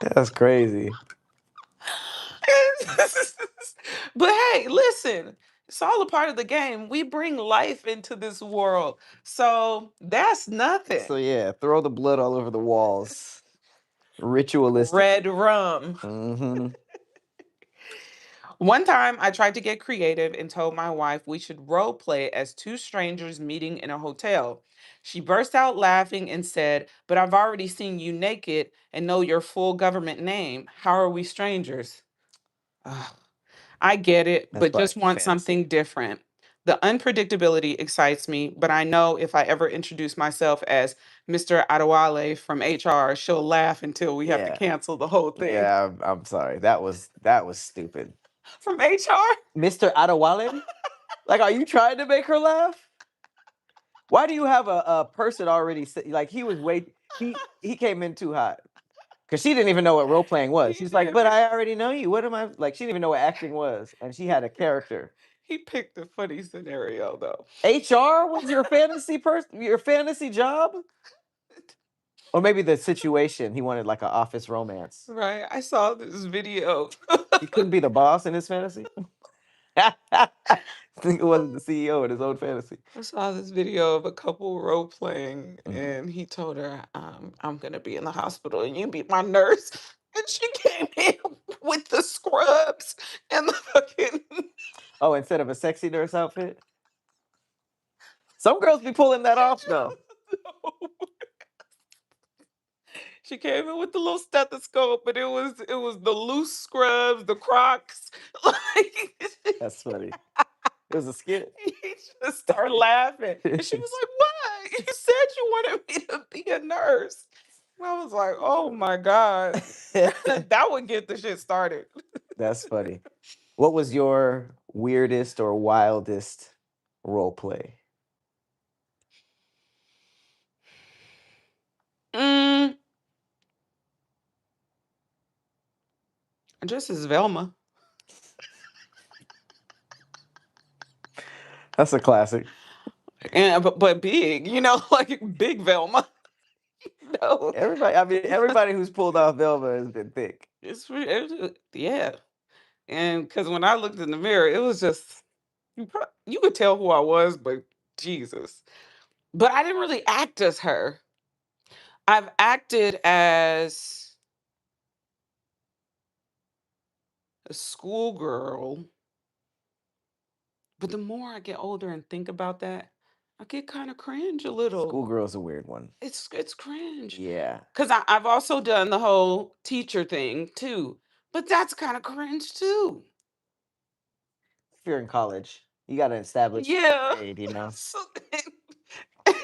A: That's crazy.
B: But hey, listen, it's all a part of the game. We bring life into this world. So that's nothing.
A: So yeah, throw the blood all over the walls ritualistically.
B: Red rum.
A: Hmm.
B: One time I tried to get creative and told my wife we should role play as two strangers meeting in a hotel. She burst out laughing and said, "But I've already seen you naked and know your full government name. How are we strangers?" Ugh, I get it,
A: That's
B: but
A: part
B: just
A: of the
B: want
A: fantasy.
B: something different. The unpredictability excites me, but I know if I ever introduce myself as Mr. Adewale from HR, she'll laugh until we have to
A: Yeah.
B: cancel the whole thing.
A: Yeah, I'm sorry. That was stupid.
B: From HR?
A: Mr. Adewale? Like, are you trying to make her laugh? Why do you have a person already like he was way he came in too hot? Because she didn't even know what role playing was.
B: He
A: She's like, but
B: did.
A: I already know you. What am I like? She didn't even know what acting was. And she had a character.
B: He picked a funny scenario though.
A: HR was your fantasy person, your fantasy job? Or maybe the situation. He wanted like an office romance.
B: Right. I saw this video.
A: He couldn't be the boss in his fantasy. I think it wasn't the CEO in his own fantasy.
B: I saw this video of a couple role playing,
A: Mhm.
B: and he told her, "I'm gonna be in the hospital, and you be my nurse." And she came in with the scrubs and the fucking.
A: Oh, instead of a sexy nurse outfit? Some girls be pulling that off though.
B: She came in with the little stethoscope, but it was the loose scrubs, the Crocs. Like
A: That's funny. It was a skit.
B: he just started laughing, and she was like, "What? You said you wanted me to be a nurse." And I was like, "Oh my god, that would get the shit started."
A: That's funny. What was your weirdest or wildest role play?
B: Mm, just as Velma,
A: That's a classic.
B: and but big, like big Velma. No,
A: Everybody, I mean, everybody who's pulled off Velva has been thick.
B: yeah. And because when I looked in the mirror, it was just you could tell who I was, but Jesus. But I didn't really act as her. I've acted as a schoolgirl, but the more I get older and think about that, I get kind of cringe a little.
A: Schoolgirl's a weird one.
B: It's cringe
A: Yeah.
B: because I've also done the whole teacher thing too, but that's kind of cringe too.
A: If you're in college, you got to establish your
B: Yeah.
A: grade, you know?
B: So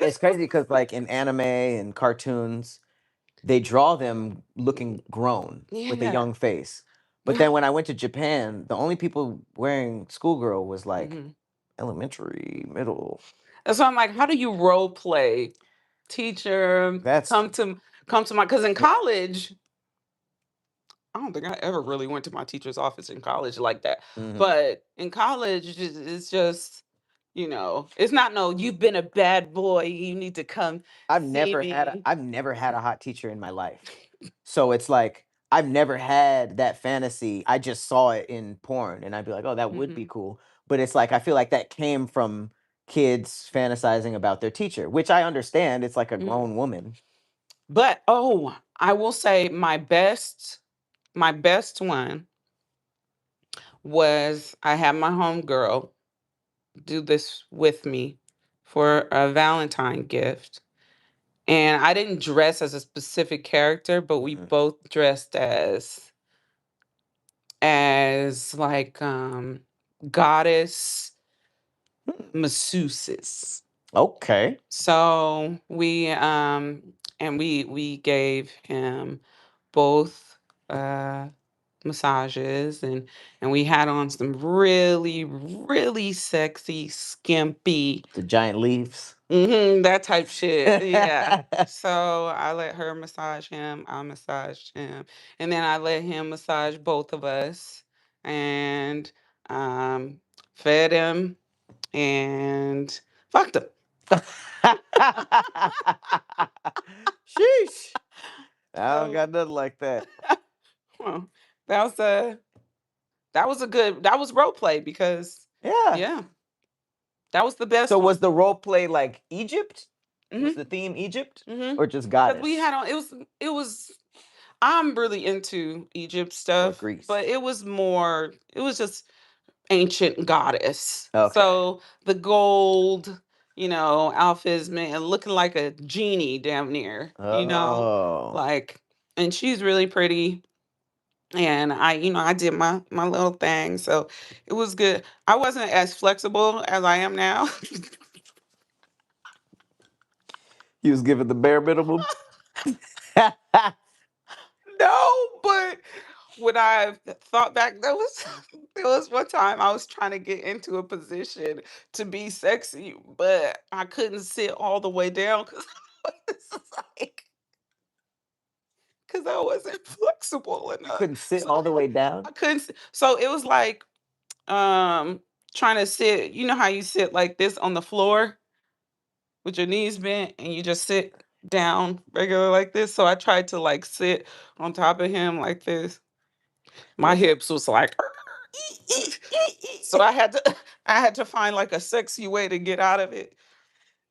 A: It's crazy because, like, in anime and cartoons, they draw them looking grown with a
B: yeah.
A: young face. But then when I went to Japan, the only people wearing schoolgirl was like
B: Mhm.
A: elementary, middle.
B: And so I'm like, how do you role play teacher?
A: That's
B: Come to my because in
A: yeah.
B: college, I don't think I ever really went to my teacher's office in college like that.
A: Mhm.
B: But in college, it's just, it's not no, you've been a bad boy. You need to come see me.
A: I've never had a hot teacher in my life. So it's like I've never had that fantasy. I just saw it in porn and I'd be like, "Oh, that would be
B: Hmm.
A: cool." But it's like I feel like that came from kids fantasizing about their teacher, which I understand. It's like a grown woman.
B: But oh, I will say my best one was I had my homegirl do this with me for a Valentine gift. And I didn't dress as a specific character, but we
A: Mhm.
B: both dressed as like goddess
A: Hmm.
B: masseuses.
A: Okay.
B: So we gave him both uh massages, and we had on some really really sexy skimpy.
A: The giant leaves.
B: That type shit. Yeah. So I let her massage him. I massaged him, and then I let him massage both of us, and um, fed him and fucked him.
A: Sheesh. I don't
B: So
A: got nothing like that.
B: well, that was a that was role play because
A: Yeah.
B: yeah, that was the best
A: So was
B: one.
A: the role play like Egypt? Was
B: Mhm.
A: the theme Egypt
B: Mhm.
A: or just
B: Because we
A: goddess?
B: had on it was I'm really into Egypt
A: or
B: stuff,
A: Greece?
B: but it was just ancient goddess.
A: Okay.
B: So the gold, outfits, man, looking like a genie damn near,
A: Oh,
B: like, and she's really pretty. And I did my little thing, so it was good. I wasn't as flexible as I am now.
A: he was given the bare minimum.
B: No, but when I thought back, there was one time I was trying to get into a position to be sexy, but I couldn't sit all the way down because like because I wasn't flexible
A: You
B: enough.
A: couldn't sit
B: So
A: all the way down.
B: I couldn't. So it was like trying to sit. You know how you sit like this on the floor with your knees bent and you just sit down regular like this. So I tried to like sit on top of him like this. My hips was like so I had to I had to find like a sexy way to get out of it.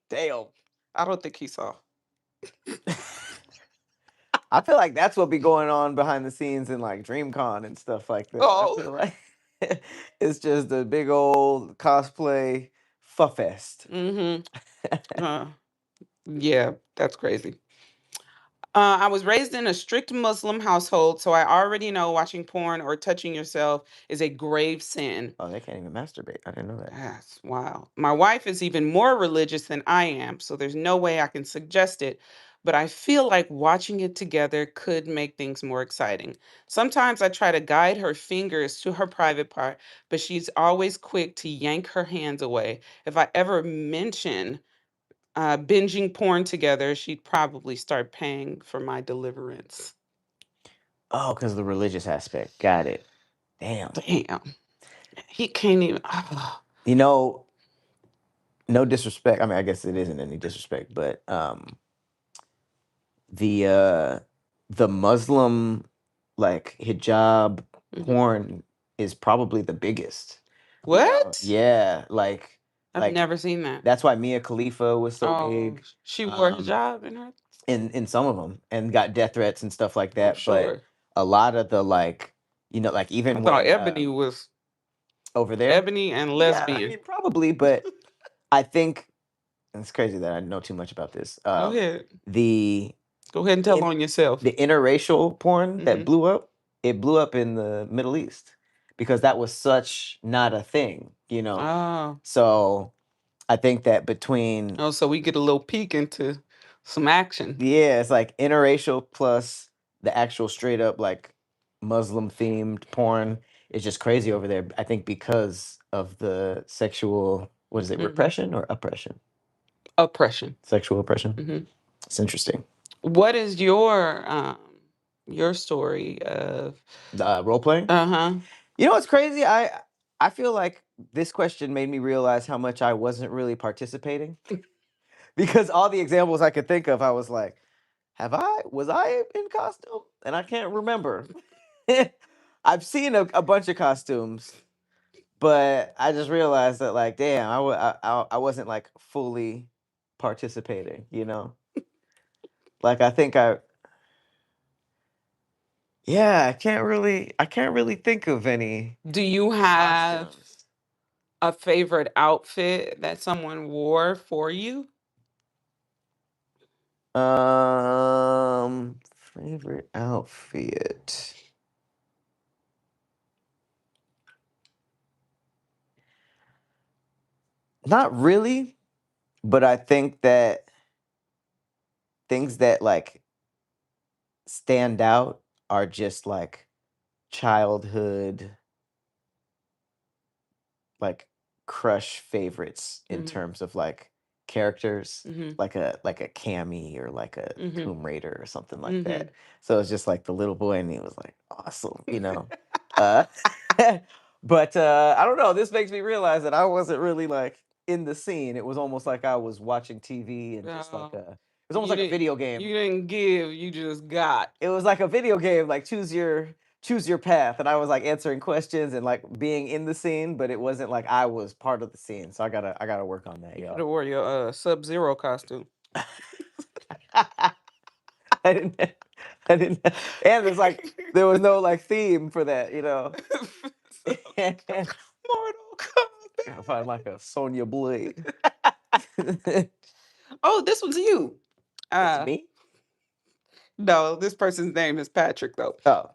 A: Damn.
B: I don't think he saw.
A: I feel like that's what be going on behind the scenes in like DreamCon and stuff like that. I
B: Oh.
A: feel like it's just a big old cosplay fest.
B: Mhm. Uh, yeah, that's crazy. I was raised in a strict Muslim household, so I already know watching porn or touching yourself is a grave sin.
A: Oh, they can't even masturbate. I didn't know that.
B: Yes, wow. My wife is even more religious than I am, so there's no way I can suggest it. But I feel like watching it together could make things more exciting. Sometimes I try to guide her fingers to her private part, but she's always quick to yank her hands away. If I ever mention binging porn together, she'd probably start paying for my deliverance.
A: Oh, because the religious aspect. Got it. Damn.
B: Damn. He can't even.
A: You know, no disrespect. I mean, I guess it isn't any disrespect, but the uh the Muslim like hijab
B: Mhm.
A: porn is probably the biggest.
B: What?
A: Yeah,
B: I've
A: like
B: never seen that.
A: that's why Mia Khalifa was so
B: Oh,
A: big.
B: she wore a
A: Um
B: hijab in her.
A: in some of them and got death threats and stuff like
B: I'm
A: that, but
B: sure.
A: a lot of the like like
B: I
A: even
B: thought
A: when
B: Ebony was
A: over there.
B: ebony and
A: Yeah, I
B: lesbian.
A: mean probably, but I think and it's crazy that I know too much about this.
B: Go ahead.
A: The
B: Go ahead and tell
A: in
B: on yourself.
A: the interracial porn that
B: Hmm.
A: blew up in the Middle East because that was such not a thing, you know.
B: Oh.
A: So I think that between
B: Oh, so we get a little peek into some action.
A: yeah, it's like interracial plus the actual straight up like Muslim themed porn is just crazy over there. I think because of the sexual what is it,
B: Hmm.
A: repression or oppression?
B: Oppression.
A: Sexual oppression.
B: Hmm.
A: It's interesting.
B: What is your story of?
A: The role playing.
B: Uh-huh.
A: You know what's crazy? I feel like this question made me realize how much I wasn't really participating because all the examples I could think of, I was like, "Have I? Was I in costume?" And I can't remember. I've seen a bunch of costumes, but I just realized that, like, damn, I wasn't like fully participating. You know, like I think yeah, I can't really think of any
B: Do you have
A: costumes.
B: a favorite outfit that someone wore for you?
A: Favorite outfit. Not really, but I think that things that like stand out are just like childhood like crush favorites in
B: Mhm.
A: terms of like characters,
B: Mhm.
A: like a Cammy or like a
B: Mhm.
A: Tomb Raider or something like that.
B: Mhm.
A: So it's just like the little boy and he was like awesome, you know. Uh but I don't know, this makes me realize that I wasn't really like in the scene. It was almost like I was watching TV and just like
B: Oh,
A: it was almost like a video
B: you
A: game.
B: didn't give, you just got.
A: It was like a video game, like choose your path, and I was like answering questions and like being in the scene, but it wasn't like I was part of the scene. So I gotta work on that,
B: You could
A: y'all.
B: have wore your Sub-Zero costume.
A: I didn't. I didn't, and there's like there was no like theme for that, you know.
B: So, Mortal
A: Gotta find like a Sonya Blade.
B: Kombat. Oh, this one's you.
A: It's
B: Uh,
A: me.
B: no, this person's name is Patrick, though.
A: Oh,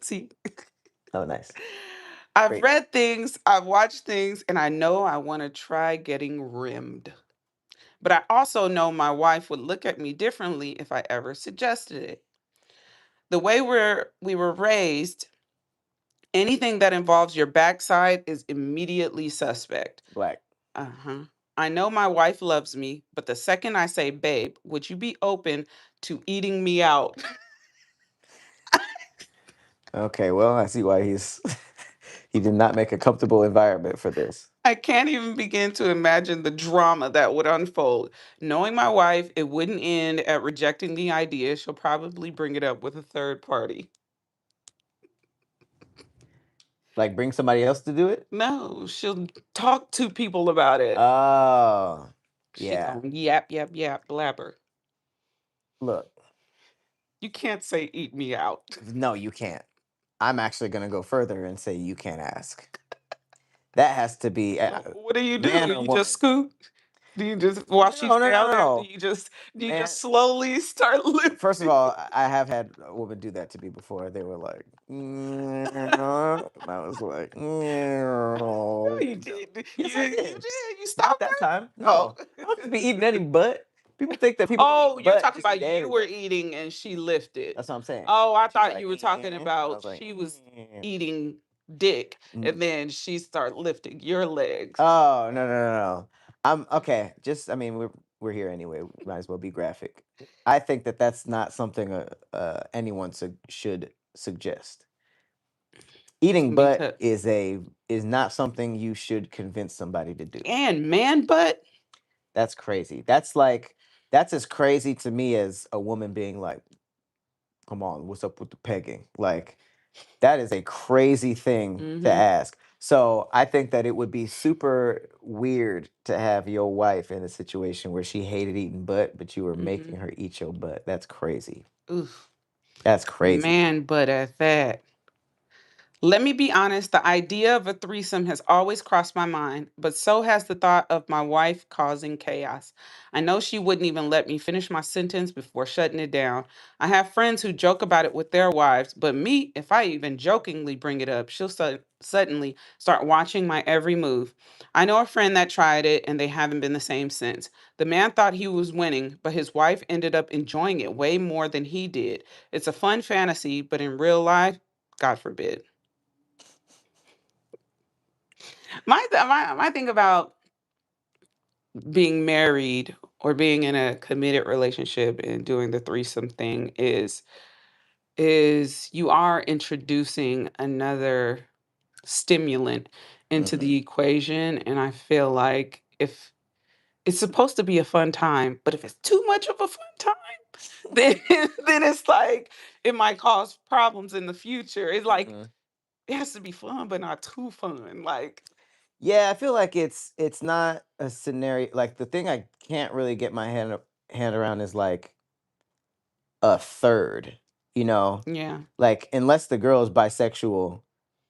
B: See,
A: oh, nice,
B: I've
A: great.
B: read things, I've watched things, and I know I want to try getting rimmed. But I also know my wife would look at me differently if I ever suggested it. The way we were raised, anything that involves your backside is immediately suspect.
A: Black.
B: Uh-huh. I know my wife loves me, but the second I say, babe, would you be open to eating me out?
A: Okay, well, I see why he's he did not make a comfortable environment for this.
B: I can't even begin to imagine the drama that would unfold. Knowing my wife, it wouldn't end at rejecting the idea. She'll probably bring it up with a third party.
A: Like, bring somebody else to do it.
B: No, she'll talk to people about it.
A: Oh,
B: She
A: yeah.
B: going yap, yap, yap, blabber.
A: Look,
B: You can't say eat me out.
A: no, you can't. I'm actually gonna go further and say you can't ask. That has to be
B: What do?
A: man or
B: You just
A: woman.
B: scoot? Do you just while she's
A: No, no, no,
B: down there?
A: no,
B: Do you
A: man.
B: just slowly start
A: First of
B: lifting?
A: all, I have had a woman do that to me before. They were like, and I was like,
B: No,
A: no.
B: you did.
A: Yes, I
B: You
A: did.
B: did. You
A: Not
B: stopped
A: that
B: her.
A: time.
B: Oh.
A: No, I don't just be eating any butt. People think that people who
B: Oh,
A: eat
B: you're
A: butt
B: talking
A: just eat
B: about you were
A: everything.
B: eating and she lifted.
A: That's what I'm saying.
B: Oh, I
A: She's
B: thought
A: like,
B: you were talking
A: I
B: about
A: was like,
B: she was eating dick
A: "Mm."
B: and then she start lifting your legs.
A: Oh, no, no, no, no. I'm okay. Just, I mean, we're here anyway. Might as well be graphic. I think that that's not something anyone should suggest. Eating
B: Me
A: butt
B: too.
A: is not something you should convince somebody to do.
B: And man butt.
A: That's crazy. That's as crazy to me as a woman being like, "Come on, what's up with the pegging?" Like that is a crazy thing to
B: Mm-hmm.
A: ask. So I think that it would be super weird to have your wife in a situation where she hated eating butt, but you were
B: Mm-hmm.
A: making her eat your butt. That's crazy.
B: Oof.
A: That's crazy.
B: Man butt at that. Let me be honest, the idea of a threesome has always crossed my mind, but so has the thought of my wife causing chaos. I know she wouldn't even let me finish my sentence before shutting it down. I have friends who joke about it with their wives, but me, if I even jokingly bring it up, she'll suddenly start watching my every move. I know a friend that tried it and they haven't been the same since. The man thought he was winning, but his wife ended up enjoying it way more than he did. It's a fun fantasy, but in real life, God forbid. My thing about being married or being in a committed relationship and doing the threesome thing is you are introducing another stimulant into
A: Hmm.
B: the equation, and I feel like if it's supposed to be a fun time, but if it's too much of a fun time, then then it's like it might cause problems in the future. It's like
A: Hmm.
B: it has to be fun, but not too fun. Like,
A: Yeah, I feel like it's not a scenario like the thing I can't really get my hand around is like a third, you know?
B: yeah,
A: Like unless the girl is bisexual,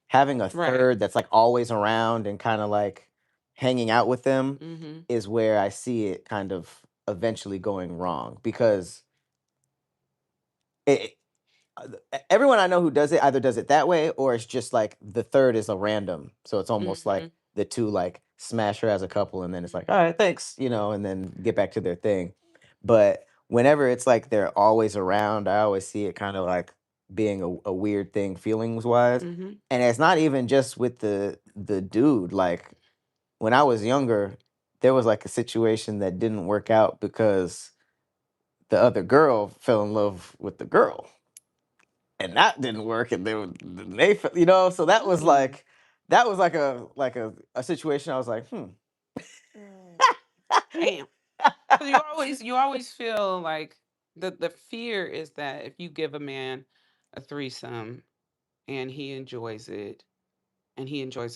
A: having a
B: right.
A: third that's like always around and kind of like hanging out with them
B: Mm-hmm.
A: is where I see it kind of eventually going wrong because it, everyone I know who does it either does it that way or it's just like the third is a random. So it's almost
B: Mm-hmm.
A: like the two like smash her as a couple and then it's like, all right, thanks, you know, and then get back to their thing. But whenever it's like they're always around, I always see it kind of like being a weird thing feelings wise.
B: Mm-hmm.
A: And it's not even just with the dude. Like when I was younger, there was like a situation that didn't work out because the other girl fell in love with the girl and that didn't work and you know, so
B: Mm.
A: that was like a situation I was like
B: Damn. Because you always feel like the fear is that if you give a man a threesome and he enjoys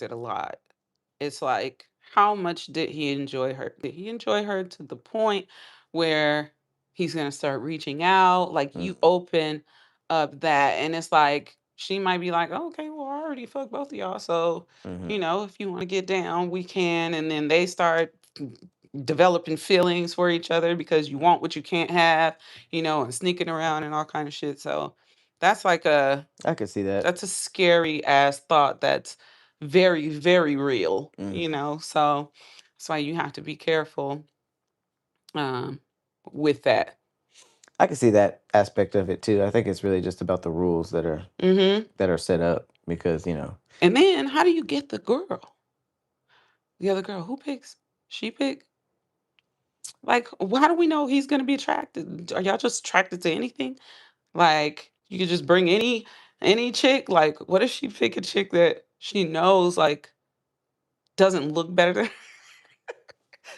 B: it a lot, it's like how much did he enjoy her? Did he enjoy her to the point where he's gonna start reaching out? Like you
A: Mhm.
B: open of that. And it's like she might be like, "Oh, okay, well, I already fucked both of y'all. So,
A: Hmm.
B: if you want to get down, we can." And then they start developing feelings for each other because you want what you can't have, and sneaking around and all kind of shit. So that's like
A: I could see that.
B: that's a scary ass thought that's very, very real,
A: Mm.
B: So that's why you have to be careful um with that.
A: I can see that aspect of it too. I think it's really just about the rules
B: Hmm.
A: that are set up because
B: And then how do you get the girl? The other girl, who picks? She pick? Like, how do we know he's gonna be attracted? Are y'all just attracted to anything? Like, you could just bring any chick. Like, what if she pick a chick that she knows like doesn't look better than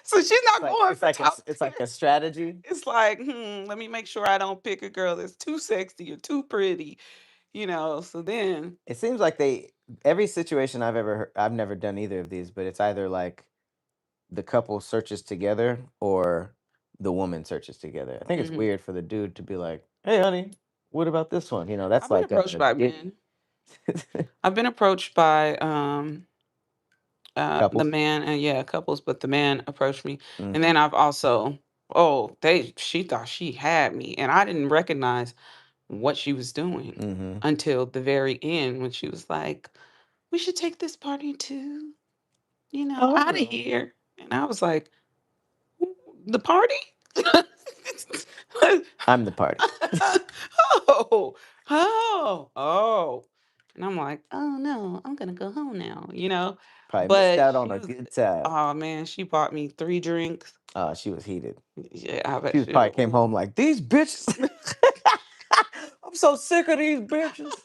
B: so she's
A: it's
B: not
A: like
B: going
A: it's
B: for
A: like a
B: top
A: it's
B: tier.
A: like a strategy.
B: It's like, let me make sure I don't pick a girl that's too sexy or too pretty, So then,
A: It seems like every situation I've ever heard, I've never done either of these, but it's either like the couple searches together or the woman searches together. I think it's
B: mhm.
A: weird for the dude to be like, "Hey, honey, what about this one?" That's
B: I've been
A: like
B: approached
A: a
B: by
A: ditty.
B: men. I've been approached by the
A: Couples.
B: man, and yeah, couples, but the man approached me.
A: Mm.
B: And then I've also, oh, she thought she had me, and I didn't recognize what she was doing
A: Mm-hmm.
B: until the very end when she was like, "We should take this party to,
A: Oh
B: out of
A: no,
B: here." And I was like, "The party?"
A: I'm the party.
B: Oh, oh. And I'm like, "Oh no, I'm gonna go home now.
A: Probably missed
B: But
A: out on
B: she
A: a
B: was,
A: good time.
B: oh man, she bought me 3 drinks.
A: She was heated.
B: Yeah, I
A: She
B: bet
A: was
B: she,
A: probably came
B: ooh.
A: home like these bitches. I'm so sick of these bitches.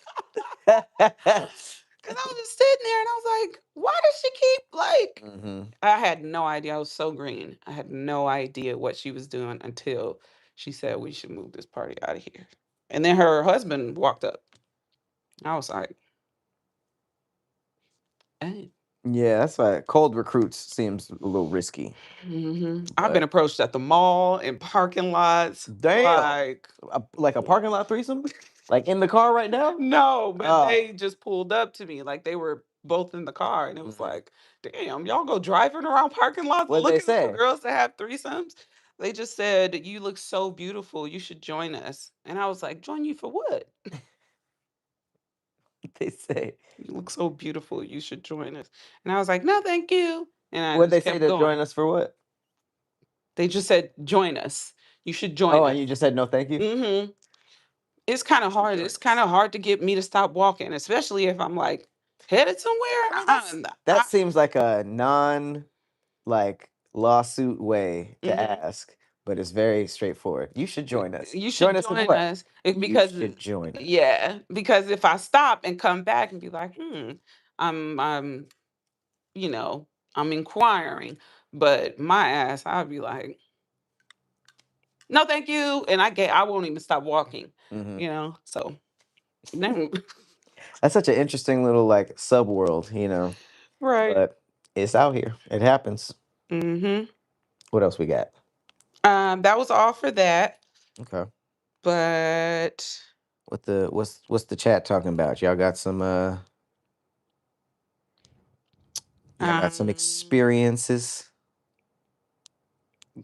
B: Cause I was just sitting there and I was like, why does she keep like
A: Hmm.
B: I had no idea. I was so green. I had no idea what she was doing until she said we should move this party out of here. And then her husband walked up. I was like, hey.
A: Yeah, that's why cold recruits seems a little risky.
B: I've been
A: But
B: approached at the mall, in parking lots.
A: damn,
B: Like,
A: like a parking lot threesome, like in the car right now.
B: no, but
A: Oh,
B: they just pulled up to me. Like, they were both in the car. And it was
A: mhm.
B: like, damn, y'all go driving around parking lots
A: What'd they
B: looking for
A: say?
B: girls to have threesomes? They just said, you look so beautiful. You should join us. And I was like, join you for what?
A: They say.
B: You look so beautiful. You should join us. And I was like, no, thank you. And I
A: What'd they
B: just
A: say
B: kept
A: to
B: going.
A: join us for what?
B: They just said, join us. You should join
A: Oh, and
B: us.
A: you just said no, thank you.
B: Hmm. It's kind
A: You
B: of
A: should
B: hard.
A: join
B: It's kind
A: us.
B: of hard to get me to stop walking, especially if I'm like headed somewhere.
A: I mean, that seems like a non like lawsuit way to
B: Mhm.
A: ask, but it's very straightforward. You should join us.
B: You should
A: Join us in
B: join
A: what?
B: us
A: You
B: because,
A: should join us.
B: yeah, because if I stop and come back and be like, I'm, you know, I'm inquiring, but my ass, I'll be like, no, thank you, and I won't even stop walking,
A: Hmm.
B: So then,
A: That's such an interesting little like subworld.
B: right.
A: But it's out here. It happens.
B: Hmm.
A: What else we got?
B: That was all for that,
A: Okay.
B: but
A: What's the chat talking about? Y'all got some
B: um,
A: experiences.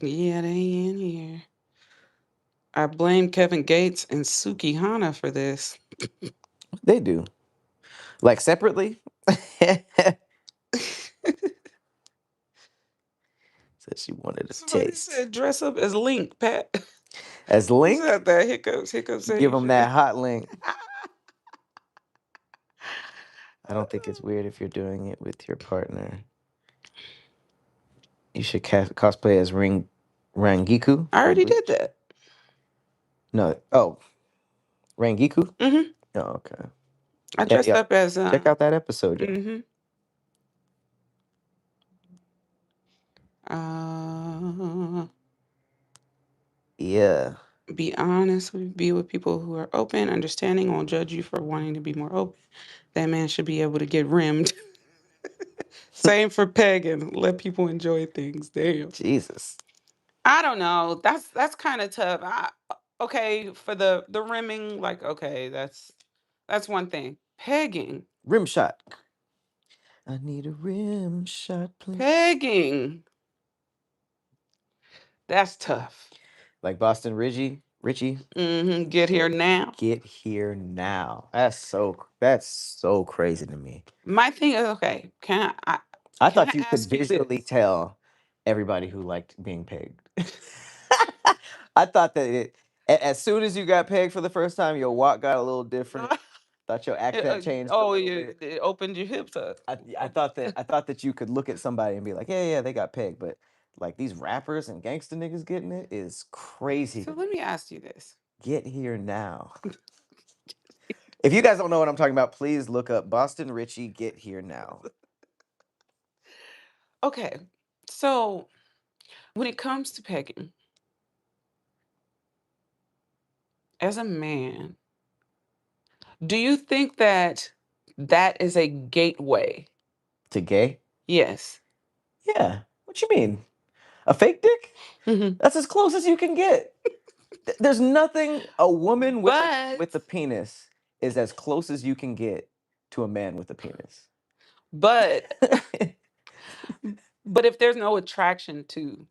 B: yeah, they in here. I blame Kevin Gates and Suki Hana for this.
A: They do. Like separately? Said she wanted a
B: Somebody
A: taste.
B: said dress up as Link, Pat.
A: As
B: Who
A: Link,
B: said that? Hiccups. Hiccups said
A: give
B: you
A: them
B: should.
A: that hot link. I don't think it's weird if you're doing it with your partner. You should cosplay as Rangiku
B: I
A: from
B: already did
A: Bleach.
B: that.
A: No, oh, Rangiku?
B: Hmm.
A: Oh, okay.
B: I
A: Yeah,
B: dressed
A: yeah.
B: up as
A: Check out that episode, y'all.
B: hmm uh
A: Yeah.
B: be honest, be with people who are open, understanding, won't judge you for wanting to be more open. That man should be able to get rimmed. Same for Pagan. Let people enjoy things. Damn.
A: Jesus.
B: I don't know. That's kind of tough. okay, for the rimming, like, okay, that's one thing. Pegging.
A: Rim shot. I need a rim shot, please.
B: Pegging. That's tough.
A: Like Boston Richie,
B: Get here now.
A: get here now. That's so crazy to me.
B: My thing is, okay,
A: I
B: can
A: thought
B: I
A: you could
B: ask you
A: visually
B: this?
A: tell everybody who liked being pegged. I thought that as soon as you got pegged for the first time, your walk got a little different. Thought your accent changed a
B: Oh,
A: little
B: you
A: bit.
B: it opened your hips up.
A: I thought that you could look at somebody and be like, yeah, yeah, they got pegged, but like these rappers and gangster niggas getting it is crazy
B: So
A: to
B: let
A: me.
B: me ask you this.
A: Get here now. If you guys don't know what I'm talking about, please look up Boston Richie. Get here now.
B: Okay, so when it comes to pegging, as a man, do you think that that is a gateway?
A: To gay?
B: Yes.
A: Yeah. What you mean? A fake dick?
B: Mhm.
A: That's as close as you can get. There's nothing a woman with a
B: But
A: penis is as close as you can get to a man with a penis.
B: but but if there's no attraction to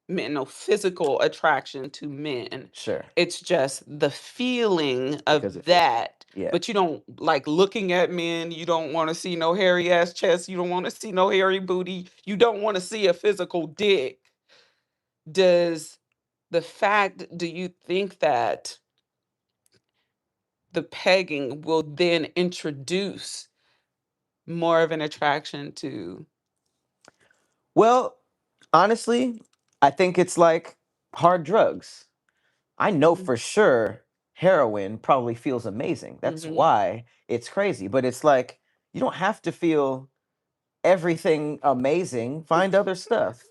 B: men, no physical attraction to men,
A: Sure,
B: it's just the feeling
A: because
B: of
A: it feels good.
B: that.
A: Yeah.
B: But you don't like looking at men, you don't want to see no hairy ass chest, you don't want to see no hairy booty, you don't want to see a physical dick. Does the fact, do you think that the pegging will then introduce more of an attraction to?
A: Well, honestly, I think it's like hard drugs. I know
B: Mhm,
A: for sure heroin probably feels amazing. That's
B: mhm.
A: why it's crazy. But it's like you don't have to feel everything amazing. Find other stuff.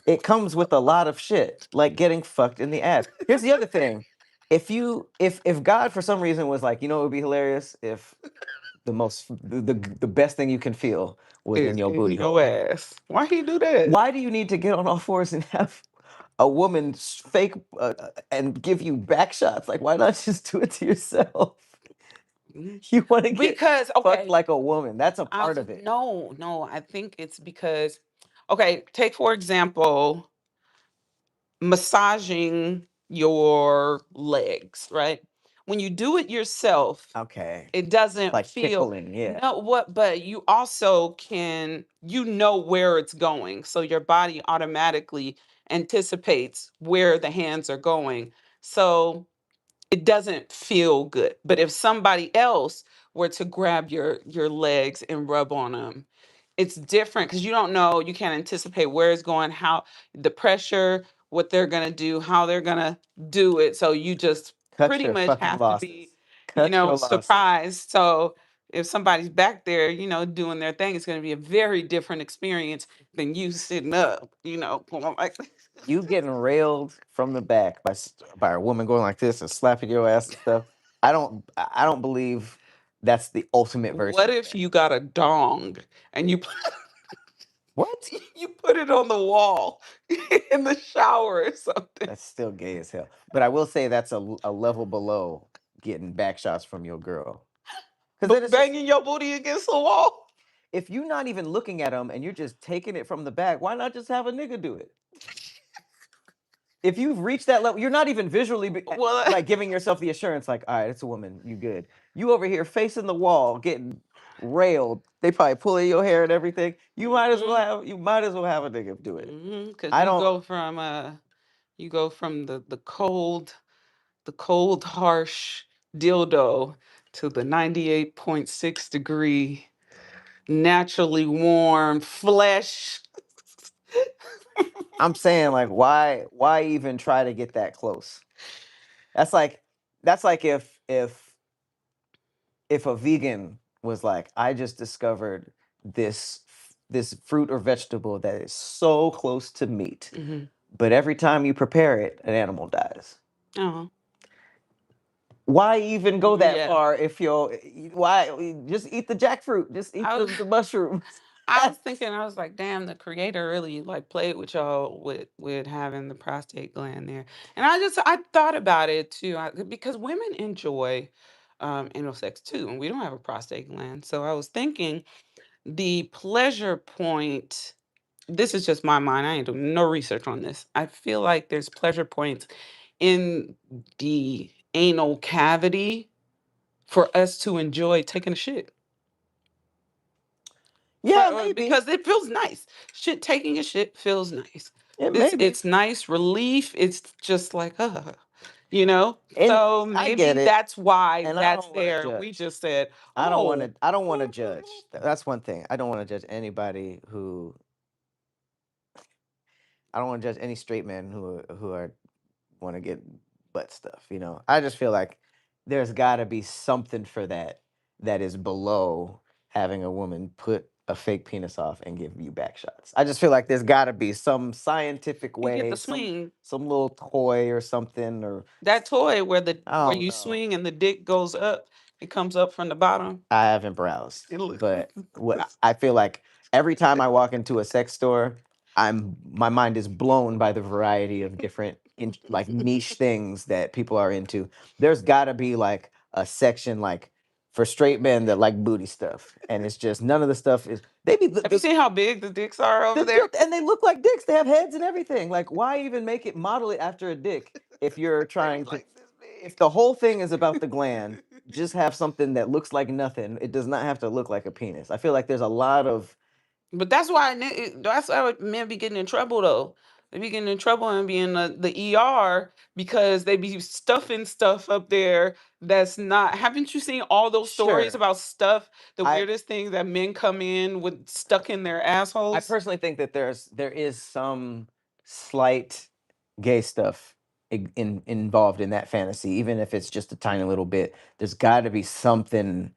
A: It comes with a lot of shit, like getting fucked in the ass. Here's the other thing. If God for some reason was like, it would be hilarious if the best thing you can feel was in
B: Is
A: your
B: in
A: booty
B: your
A: hole.
B: ass. Why he do that?
A: Why do you need to get on all fours and have a woman fake and give you back shots? Like, why not just do it to yourself?
B: Mhm.
A: You want to get
B: Because
A: fucked
B: okay,
A: like a woman. That's a part of it.
B: no, no, I think it's because, okay, take for example, massaging your legs, right? When you do it yourself,
A: Okay.
B: it doesn't
A: Like
B: feel,
A: tickling, yeah.
B: no, what, but you also can, where it's going. So your body automatically anticipates where the hands are going. So it doesn't feel good. But if somebody else were to grab your legs and rub on them, it's different because you don't know, you can't anticipate where it's going, how the pressure, what they're gonna do, how they're gonna do it. So you just
A: Cut
B: pretty
A: your
B: much
A: fucking
B: have to be,
A: losses. Cut your losses.
B: surprised. So if somebody's back there, doing their thing, it's gonna be a very different experience than you sitting up, going like
A: You getting railed from the back by a woman going like this and slapping your ass and stuff. I don't believe that's the ultimate version
B: what
A: of
B: if
A: that.
B: you got a dong and you
A: What?
B: you put it on the wall in the shower or something.
A: That's still gay as hell. But I will say that's a level below getting back shots from your girl. Because then it's just
B: Banging your booty against the wall.
A: if you're not even looking at them and you're just taking it from the back, why not just have a nigga do it? If you've reached that level, you're not even visually
B: Well,
A: like giving yourself the assurance, like, all right, it's a woman, you good. You over here facing the wall, getting railed. They probably pulling your hair and everything. You might as well have a nigga do it.
B: because
A: I don't.
B: you go from the cold, harsh dildo to the 98.6 degree, naturally warm flesh.
A: I'm saying like, why even try to get that close? That's like that's like if a vegan was like, I just discovered this fruit or vegetable that is so close to meat,
B: Hmm.
A: but every time you prepare it, an animal dies.
B: Oh,
A: Why even go that
B: yeah.
A: far if you're why just eat the jackfruit, just eat
B: I,
A: the mushrooms.
B: I was thinking, I was like, damn, the creator really like played with y'all with having the prostate gland there. And I thought about it too, because women enjoy anal sex too, and we don't have a prostate gland. So I was thinking the pleasure point. This is just my mind. I ain't doing no research on this. I feel like there's pleasure points in the anal cavity for us to enjoy taking a shit.
A: Yeah, maybe.
B: Because it feels nice. Shit, taking a shit feels nice.
A: It
B: It's
A: maybe.
B: it's nice relief. It's just like, you know.
A: And
B: So
A: I get
B: maybe
A: it.
B: that's why
A: And I
B: that's
A: don't want to
B: there. We
A: judge.
B: just said,
A: I don't want
B: oh,
A: to. I don't want to judge. That's one thing. I don't want to judge anybody who. I don't want to judge any straight men who are want to get butt stuff. You know, I just feel like there's got to be something for that that is below having a woman put a fake penis off and give you back shots. I just feel like there's got to be some scientific
B: you get
A: way,
B: the swing.
A: some little toy or something, or
B: That toy where the
A: I
B: where
A: don't
B: you
A: know.
B: swing and the dick goes up, it comes up from the bottom.
A: I haven't browsed,
B: It look,
A: but I feel like every time I walk into a sex store, my mind is blown by the variety of different like niche things that people are into. There's got to be like a section like for straight men that like booty stuff, and it's just none of the stuff is they be
B: have you seen how big the dicks are over there?
A: and they look like dicks. They have heads and everything. Like, why even make it model it after a dick if you're trying to? If the whole thing is about the gland, just have something that looks like nothing. It does not have to look like a penis. I feel like there's a lot of
B: But that's why men be getting in trouble though. They be getting in trouble and be in the ER because they be stuffing stuff up there that's not. Haven't you seen all those stories
A: sure.
B: about stuff, the
A: I
B: weirdest things that men come in with stuck in their
A: I
B: assholes?
A: personally think that there is some slight gay stuff involved in that fantasy, even if it's just a tiny little bit. There's got to be something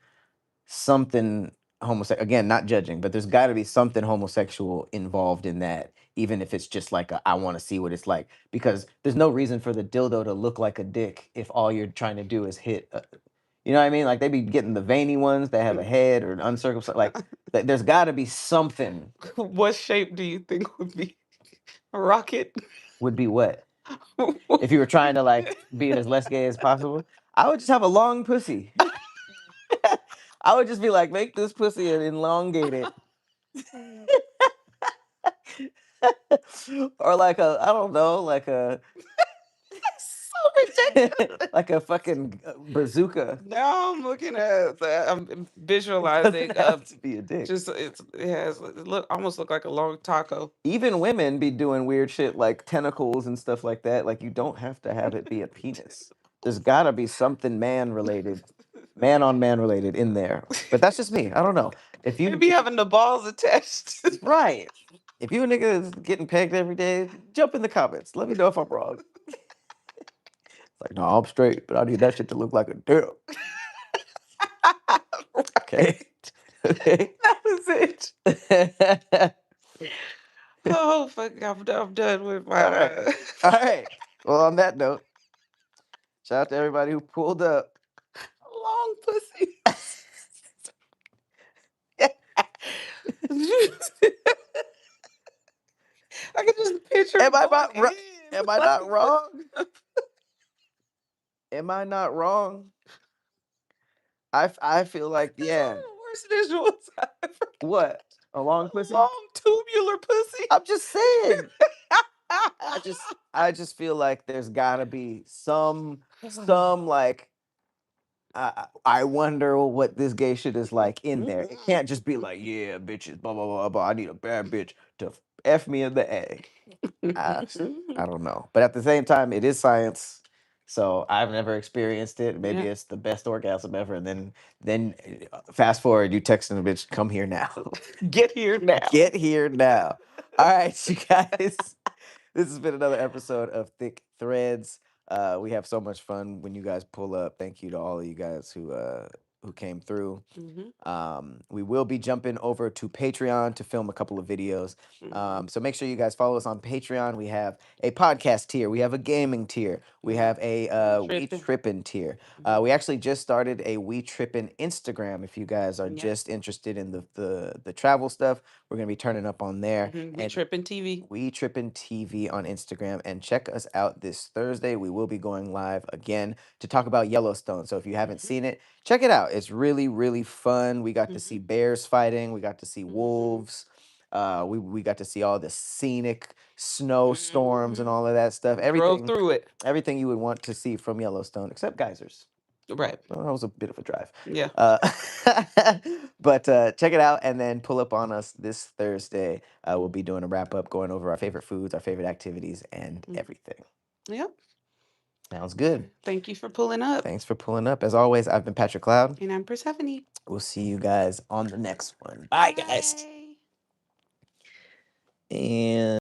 A: homosexual, again, not judging, but there's got to be something homosexual involved in that, even if it's just like I want to see what it's like, because there's no reason for the dildo to look like a dick if all you're trying to do is hit you know what I mean? Like they be getting the veiny ones that have a head or an uncircumcised, like there's got to be something.
B: What shape do you think would be a rocket?
A: Would be what if you were trying to like be as less gay as possible? I would just have a long pussy. I would just be like, make this pussy and elongate it. Or like a, I don't know, like a
B: So ridiculous.
A: like a fucking bazooka.
B: Now I'm looking at that. I'm
A: It
B: visualizing
A: doesn't have to be a dick.
B: just it has it look almost look like a long taco.
A: Even women be doing weird shit like tentacles and stuff like that. Like you don't have to have it be a penis. There's gotta be something man related, man on man related in there. But that's just me. I don't know. If you
B: Maybe having the balls attached.
A: right. If you a nigga is getting pegged every day, jump in the comments. Let me know if I'm wrong. Like, no, I'm straight, but I need that shit to look like a dick.
B: Right.
A: Okay. Okay.
B: That was it. Oh fuck! I'm done with my
A: All right. All right. Well, on that note, shout out to everybody who pulled up.
B: long pussy. I can just picture
A: Am
B: it
A: I
B: going
A: not
B: in.
A: am I
B: Like,
A: not wrong? Am I not wrong? I feel like
B: that's one
A: yeah.
B: of the worst visuals I ever.
A: What? A
B: A
A: long pussy?
B: long tubular pussy.
A: I'm just saying. I just feel like there's gotta be some like I wonder what this gay shit is like in there. It can't just be like, yeah, bitches, blah blah blah blah. I need a bad bitch to f me in the a. I I don't know, but at the same time, it is science. So I've never experienced it. Maybe
B: Yeah.
A: it's the best orgasm ever. And then fast forward, you texting a bitch, come here now.
B: Get here now.
A: Get here now. All right, you guys. This has been another episode of Thick Threads. We have so much fun when you guys pull up. Thank you to all of you guys who who came through.
B: Mhm.
A: We will be jumping over to Patreon to film a couple of videos.
B: Mhm.
A: So make sure you guys follow us on Patreon. We have a podcast tier, we have a gaming tier, we
B: Mhm.
A: have a
B: We
A: We
B: tripping.
A: Trippin' tier.
B: Mhm.
A: We actually just started a We Trippin' Instagram. If you guys are
B: Yep.
A: just interested in the travel stuff, we're gonna be turning up on there.
B: Mhm. We
A: And
B: tripping TV.
A: We Trippin' TV on Instagram, and check us out this Thursday. We will be going live again to talk about Yellowstone. So if you haven't
B: Mhm.
A: seen it, check it out. It's really, really fun. We got to see
B: Mhm.
A: bears fighting, we got to see
B: Mhm.
A: wolves. We got to see all the scenic snowstorms and
B: Mhm.
A: all of that stuff.
B: Drove
A: Everything,
B: through it.
A: everything you would want to see from Yellowstone, except geysers.
B: Right.
A: Well, that was a bit of a drive.
B: Yeah.
A: Uh, but check it out and then pull up on us this Thursday. We'll be doing a wrap up, going over our favorite foods, our favorite activities, and
B: Mm.
A: everything.
B: Yep.
A: Sounds good.
B: Thank you for pulling up.
A: Thanks for pulling up. As always, I've been Patrick Cloud.
B: And I'm Persephone.
A: We'll see you guys on the next one. Bye, guys.
B: Bye.
A: And